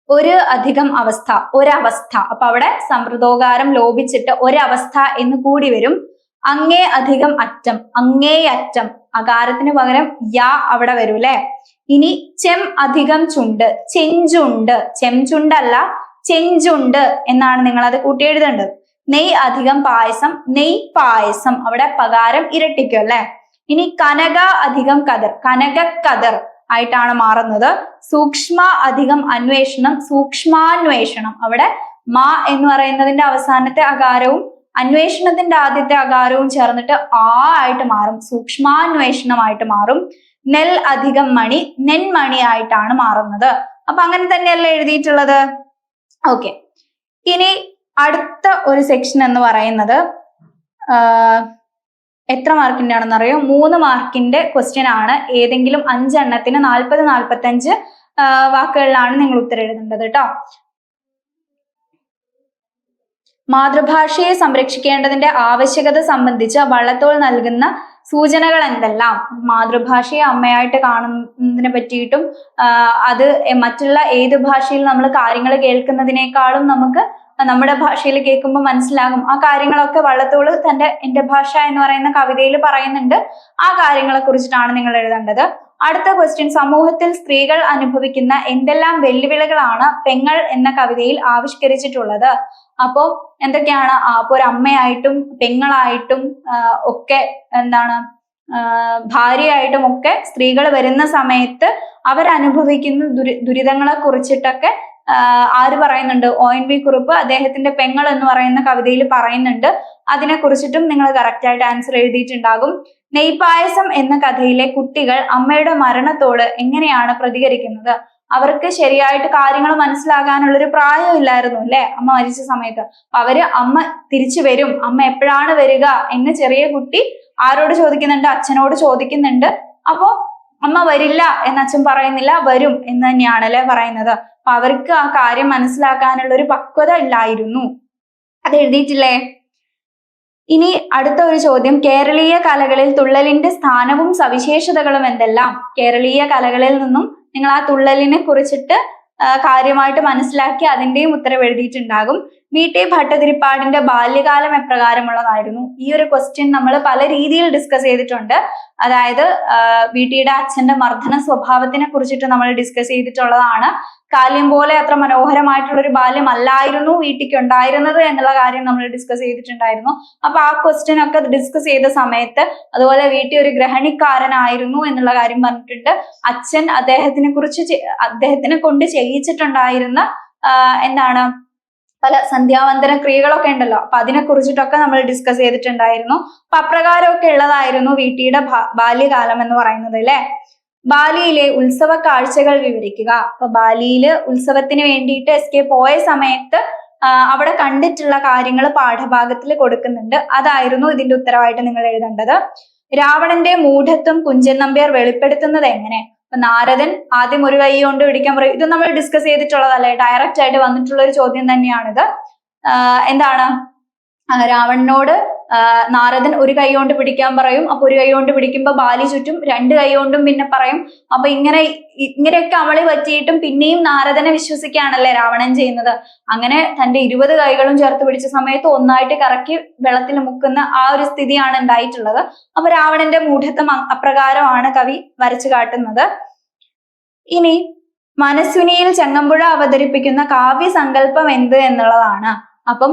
ഒരു അധികം അവസ്ഥ, ഒരവസ്ഥ. അപ്പൊ അവിടെ സമൃദ്ധോകാരം ലോപിച്ചിട്ട് ഒരവസ്ഥ എന്ന് കൂടി വരും. അങ്ങേ അധികം അറ്റം, അങ്ങേ അറ്റം, അകാരത്തിന് പകരം യാ അവിടെ വരും അല്ലെ. ഇനി ചെം അധികം ചുണ്ട്, ചെഞ്ചുണ്ട്, ചെംചുണ്ടല്ല ചെഞ്ചുണ്ട് എന്നാണ് നിങ്ങൾ അത് കൂട്ടി എഴുതേണ്ടത്. നെയ് അധികം പായസം, നെയ് പായസം, അവിടെ പകാരം ഇരട്ടിക്കും അല്ലെ. ഇനി കനക അധികം കതിർ, കനക കതിർ ആയിട്ടാണ് മാറുന്നത്. സൂക്ഷ്മ അധികം അന്വേഷണം, സൂക്ഷ്മാന്വേഷണം, അവിടെ മാ എന്ന് പറയുന്നതിന്റെ അവസാനത്തെ അകാരവും അന്വേഷണത്തിന്റെ ആദ്യത്തെ അകാരവും ചേർന്നിട്ട് ആ ആയിട്ട് മാറും, സൂക്ഷ്മാന്വേഷണമായിട്ട് മാറും. നെൽ അധികം മണി, നെന്മണി ആയിട്ടാണ് മാറുന്നത്. അപ്പൊ അങ്ങനെ തന്നെയല്ലേ എഴുതിയിട്ടുള്ളത്. ഓക്കെ, ഇനി അടുത്ത ഒരു സെക്ഷൻ എന്ന് പറയുന്നത് എത്ര മാർക്കിന്റെ ആണെന്ന് അറിയോ? 3 മാർക്കിന്റെ ക്വസ്റ്റ്യൻ ആണ്. ഏതെങ്കിലും 5 എണ്ണത്തിന് 40-45 വാക്കുകളിലാണ് നിങ്ങൾ ഉത്തരം എഴുതേണ്ടത് കേട്ടോ. മാതൃഭാഷയെ സംരക്ഷിക്കേണ്ടതിന്റെ ആവശ്യകത സംബന്ധിച്ച് വള്ളത്തോൾ നൽകുന്ന സൂചനകൾ എന്തെല്ലാം? മാതൃഭാഷയെ അമ്മയായിട്ട് കാണുന്നതിനെ പറ്റിയിട്ടും അത് മറ്റുള്ള ഏത് ഭാഷയിൽ നമ്മൾ കാര്യങ്ങൾ കേൾക്കുന്നതിനേക്കാളും നമുക്ക് നമ്മുടെ ഭാഷയിൽ കേൾക്കുമ്പോൾ മനസ്സിലാകും. ആ കാര്യങ്ങളൊക്കെ വള്ളത്തോൾ എന്റെ ഭാഷ എന്ന് പറയുന്ന കവിതയിൽ പറയുന്നുണ്ട്. ആ കാര്യങ്ങളെ കുറിച്ചിട്ടാണ് നിങ്ങൾ എഴുതേണ്ടത്. അടുത്ത ക്വസ്റ്റ്യൻ, സമൂഹത്തിൽ സ്ത്രീകൾ അനുഭവിക്കുന്ന എന്തെല്ലാം വെല്ലുവിളികളാണ് പെങ്ങൾ എന്ന കവിതയിൽ ആവിഷ്കരിച്ചിട്ടുള്ളത്? അപ്പോ എന്തൊക്കെയാണ്? അപ്പൊ ഒരു അമ്മയായിട്ടും പെങ്ങളായിട്ടും ഒക്കെ എന്താണ് ഭാര്യയായിട്ടും ഒക്കെ സ്ത്രീകൾ വരുന്ന സമയത്ത് അവരനുഭവിക്കുന്ന ദുരിതങ്ങളെ കുറിച്ചിട്ടൊക്കെ ആര് പറയുന്നുണ്ട്? ONV കുറുപ്പ് അദ്ദേഹത്തിന്റെ പെങ്ങൾ എന്ന് പറയുന്ന കവിതയിൽ പറയുന്നുണ്ട്. അതിനെ കുറിച്ചിട്ടും നിങ്ങൾ കറക്റ്റ് ആയിട്ട് ആൻസർ എഴുതിയിട്ടുണ്ടാകും. നെയ്പായസം എന്ന കഥയിലെ കുട്ടികൾ അമ്മയുടെ മരണത്തോട് എങ്ങനെയാണ് പ്രതികരിക്കുന്നത്? അവർക്ക് ശരിയായിട്ട് കാര്യങ്ങൾ മനസ്സിലാകാനുള്ളൊരു പ്രായം ഇല്ലായിരുന്നു അല്ലെ അമ്മ മരിച്ച സമയത്ത്. അവര് അമ്മ തിരിച്ചു വരും, അമ്മ എപ്പോഴാണ് വരിക എന്ന് ചെറിയ കുട്ടി ആരോട് ചോദിക്കുന്നുണ്ട്? അച്ഛനോട് ചോദിക്കുന്നുണ്ട്. അപ്പോ അമ്മ വരില്ല എന്ന് അച്ഛൻ പറയുന്നില്ല, വരും എന്ന് തന്നെയാണ് അല്ലെ പറയുന്നത്. അപ്പൊ അവർക്ക് ആ കാര്യം മനസ്സിലാക്കാനുള്ള ഒരു പക്വത ഇല്ലായിരുന്നു. അത് എഴുതിയിട്ടില്ലേ? ഇനി അടുത്ത ഒരു ചോദ്യം, കേരളീയ കലകളിൽ തുള്ളലിന്റെ സ്ഥാനവും സവിശേഷതകളും എന്തെല്ലാം? കേരളീയ കലകളിൽ നിന്നും നിങ്ങൾ ആ തുള്ളലിനെ കുറിച്ചിട്ട് കാര്യമായിട്ട് മനസ്സിലാക്കി അതിന്റെയും ഉത്തരം എഴുതിയിട്ടുണ്ടാകും. VT ഭട്ടതിരിപ്പാടിന്റെ ബാല്യകാലം എപ്രകാരമുള്ളതായിരുന്നു? ഈ ഒരു ക്വസ്റ്റ്യൻ നമ്മൾ പല രീതിയിൽ ഡിസ്കസ് ചെയ്തിട്ടുണ്ട്. അതായത് VTയുടെ അച്ഛന്റെ മർദ്ദന സ്വഭാവത്തിനെ കുറിച്ചിട്ട് നമ്മൾ ഡിസ്കസ് ചെയ്തിട്ടുള്ളതാണ്. കാല്യം പോലെ അത്ര മനോഹരമായിട്ടുള്ള ഒരു ബാല്യം അല്ലായിരുന്നു VTക്ക് ഉണ്ടായിരുന്നത് എന്നുള്ള കാര്യം നമ്മൾ ഡിസ്കസ് ചെയ്തിട്ടുണ്ടായിരുന്നു. അപ്പൊ ആ ക്വസ്റ്റ്യൻ ഒക്കെ ഡിസ്കസ് ചെയ്ത സമയത്ത് അതുപോലെ VT ഒരു ഗ്രഹണിക്കാരനായിരുന്നു എന്നുള്ള കാര്യം പറഞ്ഞിട്ടുണ്ട്. അച്ഛൻ അദ്ദേഹത്തിനെ കൊണ്ട് ചെയ്യിച്ചിട്ടുണ്ടായിരുന്ന എന്താണ് പല സന്ധ്യാവന്തന ക്രിയകളൊക്കെ ഉണ്ടല്ലോ. അപ്പൊ അതിനെ കുറിച്ചിട്ടൊക്കെ നമ്മൾ ഡിസ്കസ് ചെയ്തിട്ടുണ്ടായിരുന്നു. അപ്പൊ അപ്രകാരമൊക്കെ ഉള്ളതായിരുന്നു VTയുടെ ബാല്യകാലം എന്ന് പറയുന്നത് അല്ലെ. ബാലിയിലെ ഉത്സവ കാഴ്ചകൾ വിവരിക്കുക. അപ്പൊ ബാലിയില് ഉത്സവത്തിന് വേണ്ടിയിട്ട് SK പോയ സമയത്ത് അവിടെ കണ്ടിട്ടുള്ള കാര്യങ്ങൾ പാഠഭാഗത്തിൽ കൊടുക്കുന്നുണ്ട്. അതായിരുന്നു ഇതിന്റെ ഉത്തരവായിട്ട് നിങ്ങൾ എഴുതേണ്ടത്. രാവണന്റെ മൂഢത്വം കുഞ്ചൻ നമ്പ്യാർ വെളിപ്പെടുത്തുന്നത് എങ്ങനെ? അപ്പൊ നാരദൻ ആദ്യം ഒരു കൈ കൊണ്ട് പിടിക്കാൻ പറയും. ഇത് നമ്മൾ ഡിസ്കസ് ചെയ്തിട്ടുള്ളതല്ലേ, ഡയറക്റ്റ് ആയിട്ട് വന്നിട്ടുള്ള ഒരു ചോദ്യം തന്നെയാണിത്. എന്താണ്? രാവണനോട് നാരദൻ ഒരു കൈ കൊണ്ട് പിടിക്കാൻ പറയും. അപ്പൊ ഒരു കൈ കൊണ്ട് പിടിക്കുമ്പോൾ ബാലി ചുറ്റും, രണ്ട് കൈ കൊണ്ടും പിന്നെ പറയും. അപ്പൊ ഇങ്ങനെയൊക്കെ അമളി പറ്റിയിട്ടും പിന്നെയും നാരദനെ വിശ്വസിക്കുകയാണല്ലേ രാവണൻ ചെയ്യുന്നത്. അങ്ങനെ തന്റെ 20 കൈകളും ചേർത്ത് പിടിച്ച സമയത്ത് ഒന്നായിട്ട് കറക്കി വെള്ളത്തിൽ മുക്കുന്ന ആ ഒരു സ്ഥിതിയാണ് ഉണ്ടായിട്ടുള്ളത്. അപ്പൊ രാവണന്റെ മൂഢത്വം അപ്രകാരമാണ് കവി വരച്ചു കാട്ടുന്നത്. ഇനി മനസ്വിനിയിൽ ചങ്ങമ്പുഴ അവതരിപ്പിക്കുന്ന കാവ്യസങ്കല്പം എന്ത് എന്നുള്ളതാണ്. അപ്പം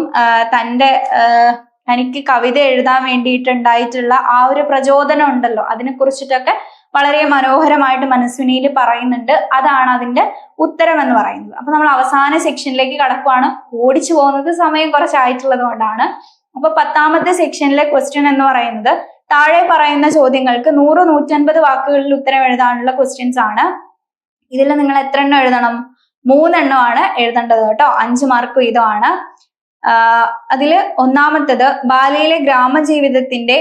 തനിക്ക് കവിത എഴുതാൻ വേണ്ടിയിട്ടുണ്ടായിട്ടുള്ള ആ ഒരു പ്രചോദനം ഉണ്ടല്ലോ, അതിനെ കുറിച്ചിട്ടൊക്കെ വളരെ മനോഹരമായിട്ട് മനസ്വിനിയിൽ പറയുന്നുണ്ട്. അതാണ് അതിന്റെ ഉത്തരം എന്ന് പറയുന്നത്. അപ്പൊ നമ്മൾ അവസാന സെക്ഷനിലേക്ക് കടക്കുവാണ്. ഓടിച്ചു പോകുന്നത് സമയം കുറച്ചായിട്ടുള്ളത് കൊണ്ടാണ്. അപ്പൊ 10ാമത്തെ സെക്ഷനിലെ ക്വസ്റ്റ്യൻ എന്ന് പറയുന്നത് താഴെ പറയുന്ന ചോദ്യങ്ങൾക്ക് 100-150 വാക്കുകളിൽ ഉത്തരം എഴുതാനുള്ള ക്വസ്റ്റ്യൻസ് ആണ്. ഇതിൽ നിങ്ങൾ എത്ര എണ്ണം എഴുതണം? 3 എണ്ണമാണ് എഴുതേണ്ടത് കേട്ടോ. 5 മാർക്ക് വീതമാണ്. അതില് ഒന്നാമത്തത് ബാലിയിലെ ഗ്രാമജീവിതത്തിന്റെ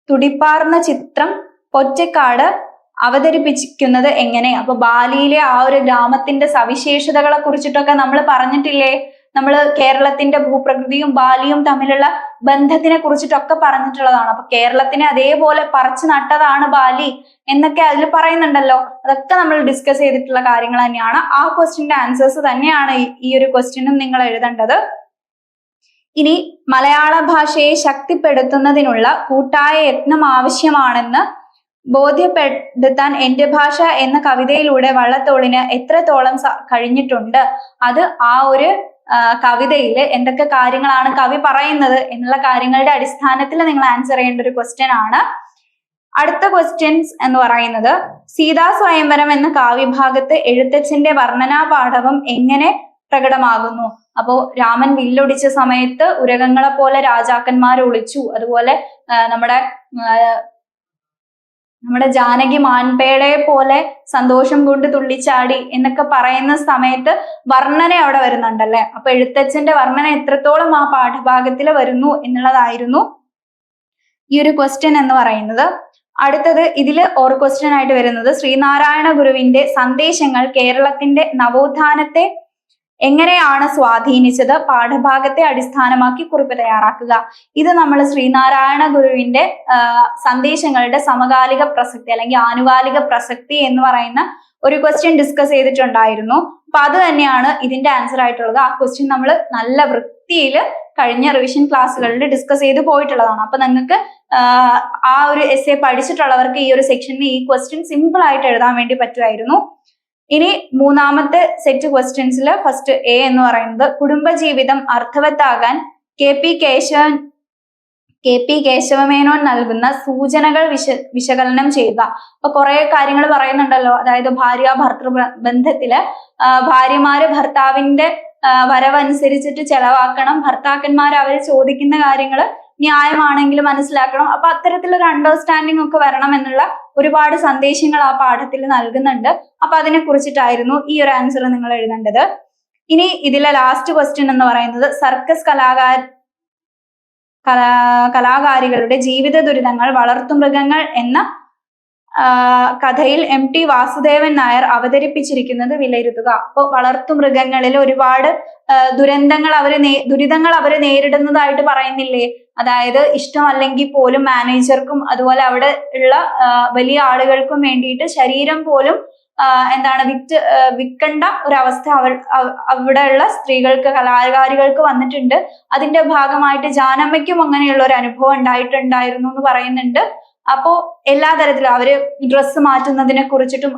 തുടിപ്പാർന്ന ചിത്രം പൊറ്റക്കാട് അവതരിപ്പിക്കുന്നത് എങ്ങനെ? അപ്പൊ ബാലിയിലെ ആ ഒരു ഗ്രാമത്തിന്റെ സവിശേഷതകളെ കുറിച്ചിട്ടൊക്കെ നമ്മൾ പറഞ്ഞിട്ടില്ലേ? നമ്മൾ കേരളത്തിന്റെ ഭൂപ്രകൃതിയും ബാലിയും തമ്മിലുള്ള ബന്ധത്തിനെ കുറിച്ചിട്ടൊക്കെ പറഞ്ഞിട്ടുള്ളതാണ്. അപ്പൊ കേരളത്തിനെ അതേപോലെ പറിച്ചു നട്ടതാണ് ബാലി എന്നൊക്കെ അതിൽ പറയുന്നുണ്ടല്ലോ. അതൊക്കെ നമ്മൾ ഡിസ്കസ് ചെയ്തിട്ടുള്ള കാര്യങ്ങൾ തന്നെയാണ്. ആ ക്വസ്റ്റ്യന്റെ ആൻസേഴ്സ് തന്നെയാണ് ഈ ഒരു ക്വസ്റ്റ്യനും നിങ്ങൾ എഴുതേണ്ടത്. ഇനി മലയാള ഭാഷയെ ശക്തിപ്പെടുത്തുന്നതിനുള്ള കൂട്ടായ യത്നം ആവശ്യമാണെന്ന് ബോധ്യപ്പെടുത്താൻ എന്റെ ഭാഷ എന്ന കവിതയിലൂടെ വള്ളത്തോളിന് എത്രത്തോളം കഴിഞ്ഞിട്ടുണ്ട്? അത് ആ ഒരു കവിതയിൽ എന്തൊക്കെ കാര്യങ്ങളാണ് കവി പറയുന്നത് എന്നുള്ള കാര്യങ്ങളുടെ അടിസ്ഥാനത്തിൽ നിങ്ങൾ ആൻസർ ചെയ്യേണ്ട ഒരു ക്വസ്റ്റ്യൻ ആണ്. അടുത്ത ക്വസ്റ്റ്യൻസ് എന്ന് പറയുന്നത് സീതാ സ്വയംവരം എന്ന കാവ്യഭാഗത്ത് എഴുത്തച്ഛന്റെ വർണ്ണനാ പാഠവം എങ്ങനെ പ്രകടമാകുന്നു? അപ്പോ രാമൻ വില്ലൊടിച്ച സമയത്ത് ഉരകങ്ങളെ പോലെ രാജാക്കന്മാർ ഒളിച്ചു, അതുപോലെ നമ്മുടെ ജാനകി മാൻപേടെ പോലെ സന്തോഷം കൊണ്ട് തുള്ളിച്ചാടി എന്നൊക്കെ പറയുന്ന സമയത്ത് വർണ്ണന അവിടെ വരുന്നുണ്ടല്ലേ. അപ്പൊ എഴുത്തച്ഛന്റെ വർണ്ണന എത്രത്തോളം ആ പാഠഭാഗത്തിൽ വരുന്നു എന്നുള്ളതായിരുന്നു ഈ ഒരു ക്വസ്റ്റ്യൻ എന്ന് പറയുന്നത്. അടുത്തത് ഇതിൽ ഒരു ക്വസ്റ്റ്യൻ ആയിട്ട് വരുന്നത് ശ്രീനാരായണ ഗുരുവിന്റെ സന്ദേശങ്ങൾ കേരളത്തിന്റെ നവോത്ഥാനത്തെ എങ്ങനെയാണ് സ്വാധീനിച്ചത്? പാഠഭാഗത്തെ അടിസ്ഥാനമാക്കി കുറിപ്പ് തയ്യാറാക്കുക. ഇത് നമ്മൾ ശ്രീനാരായണ ഗുരുവിന്റെ സന്ദേശങ്ങളുടെ സമകാലിക പ്രസക്തി അല്ലെങ്കിൽ ആനുകാലിക പ്രസക്തി എന്ന് പറയുന്ന ഒരു ക്വസ്റ്റ്യൻ ഡിസ്കസ് ചെയ്തിട്ടുണ്ടായിരുന്നു. അപ്പൊ അത് തന്നെയാണ് ഇതിന്റെ ആൻസർ ആയിട്ടുള്ളത്. ആ ക്വസ്റ്റ്യൻ നമ്മൾ നല്ല വൃത്തിയിൽ കഴിഞ്ഞ റിവിഷൻ ക്ലാസ്സുകളിൽ ഡിസ്കസ് ചെയ്ത് പോയിട്ടുള്ളതാണ്. അപ്പൊ നിങ്ങൾക്ക് ആ ഒരു എസ്സേ പഠിച്ചിട്ടുള്ളവർക്ക് ഈ ഒരു സെക്ഷനിൽ ഈ ക്വസ്റ്റ്യൻ സിമ്പിൾ ആയിട്ട് എഴുതാൻ വേണ്ടി പറ്റുമായിരുന്നു. ഇനി 3ാമത്തെ സെറ്റ് ക്വസ്റ്റ്യൻസിൽ ഫസ്റ്റ് എ എന്ന് പറയുന്നത് കുടുംബജീവിതം അർത്ഥവത്താകാൻ കെ പി കേശവമേനോൻ നൽകുന്ന സൂചനകൾ വിശകലനം ചെയ്യുക. അപ്പൊ കുറെ കാര്യങ്ങൾ പറയുന്നുണ്ടല്ലോ. അതായത് ഭാര്യ ഭർത്തൃ ബന്ധത്തില് ഭാര്യമാര് ഭർത്താവിന്റെ വരവനുസരിച്ചിട്ട് ചെലവാക്കണം, ഭർത്താക്കന്മാർ അവർ ചോദിക്കുന്ന കാര്യങ്ങൾ ന്യായമാണെങ്കിൽ മനസ്സിലാക്കണം. അപ്പൊ അത്തരത്തിലൊരു അണ്ടർസ്റ്റാൻഡിങ് ഒക്കെ വരണം എന്നുള്ള ഒരുപാട് സന്ദേശങ്ങൾ ആ പാഠത്തിൽ നൽകുന്നുണ്ട്. അപ്പൊ അതിനെ കുറിച്ചിട്ടായിരുന്നു ഈ ഒരു ആൻസർ നിങ്ങൾ എഴുതേണ്ടത്. ഇനി ഇതിലെ ലാസ്റ്റ് ക്വസ്റ്റ്യൻ എന്ന് പറയുന്നത് സർക്കസ് കലാകാരികളുടെ ജീവിത ദുരിതങ്ങൾ വളർത്തുമൃഗങ്ങൾ എന്ന കഥയിൽ MT വാസുദേവൻ നായർ അവതരിപ്പിച്ചിരിക്കുന്നത് വിലയിരുത്തുക. അപ്പോൾ വളർത്തുമൃഗങ്ങളിൽ ഒരുപാട് ദുരിതങ്ങൾ അവര് നേരിടുന്നതായിട്ട് പറയുന്നില്ലേ? അതായത് ഇഷ്ടമല്ലെങ്കിൽ പോലും മാനേജർക്കും അതുപോലെ അവിടെ ഉള്ള വലിയ ആളുകൾക്കും വേണ്ടിയിട്ട് ശരീരം പോലും വിൽക്കേണ്ട ഒരവസ്ഥ അവിടെയുള്ള സ്ത്രീകൾക്ക്, കലാകാരികൾക്ക് വന്നിട്ടുണ്ട്. അതിന്റെ ഭാഗമായിട്ട് ജാനമ്മയ്ക്കും അങ്ങനെയുള്ള ഒരു അനുഭവം ഉണ്ടായിട്ടുണ്ടായിരുന്നു എന്ന് പറയുന്നുണ്ട്. അപ്പോ എല്ലാ തരത്തിലും അവര് ഡ്രസ്സ് മാറ്റുന്നതിനെ കുറിച്ചിട്ടും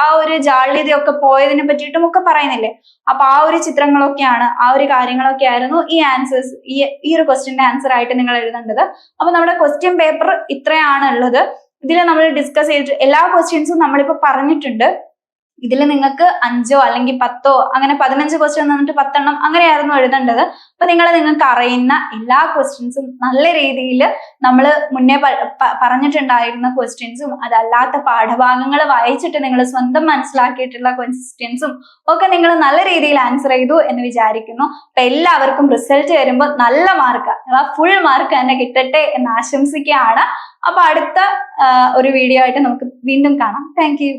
ആ ഒരു ജാള്യതയൊക്കെ പോയതിനെ പറ്റിയിട്ടും ഒക്കെ പറയുന്നില്ലേ? അപ്പൊ ആ ഒരു ചിത്രങ്ങളൊക്കെയാണ്, ആ ഒരു കാര്യങ്ങളൊക്കെ ആയിരുന്നു ഈ ആൻസേഴ്സ്, ഈ ഒരു ക്വസ്റ്റ്യന്റെ ആൻസർ ആയിട്ട് നിങ്ങൾ എഴുതേണ്ടത്. അപ്പൊ നമ്മുടെ ക്വസ്റ്റ്യൻ പേപ്പർ ഇത്രയാണ് ഉള്ളത്. ഇതിൽ നമ്മൾ ഡിസ്കസ് ചെയ്തിട്ട് എല്ലാ ക്വസ്റ്റ്യൻസും നമ്മളിപ്പോ പറഞ്ഞിട്ടുണ്ട്. ഇതിൽ നിങ്ങൾക്ക് 5 അല്ലെങ്കിൽ 10 അങ്ങനെ 15 ക്വസ്റ്റ്യൻ തന്നിട്ട് 10 എണ്ണം അങ്ങനെയായിരുന്നു എഴുതേണ്ടത്. അപ്പൊ നിങ്ങൾക്ക് അറിയുന്ന എല്ലാ ക്വസ്റ്റ്യൻസും നല്ല രീതിയിൽ നമ്മൾ മുന്നേ പറഞ്ഞിട്ടുണ്ടായിരുന്ന ക്വസ്റ്റ്യൻസും അതല്ലാത്ത പാഠഭാഗങ്ങൾ വായിച്ചിട്ട് നിങ്ങൾ സ്വന്തം മനസ്സിലാക്കിയിട്ടുള്ള ക്വസ്റ്റ്യൻസും ഒക്കെ നിങ്ങൾ നല്ല രീതിയിൽ ആൻസർ ചെയ്തു എന്ന് വിചാരിക്കുന്നു. അപ്പൊ എല്ലാവർക്കും റിസൾട്ട് വരുമ്പോൾ നല്ല മാർക്ക് അഥവാ ഫുൾ മാർക്ക് തന്നെ കിട്ടട്ടെ എന്ന് ആശംസിക്കുകയാണ്. അപ്പൊ അടുത്ത ഒരു വീഡിയോ ആയിട്ട് നമുക്ക് വീണ്ടും കാണാം. Thank you.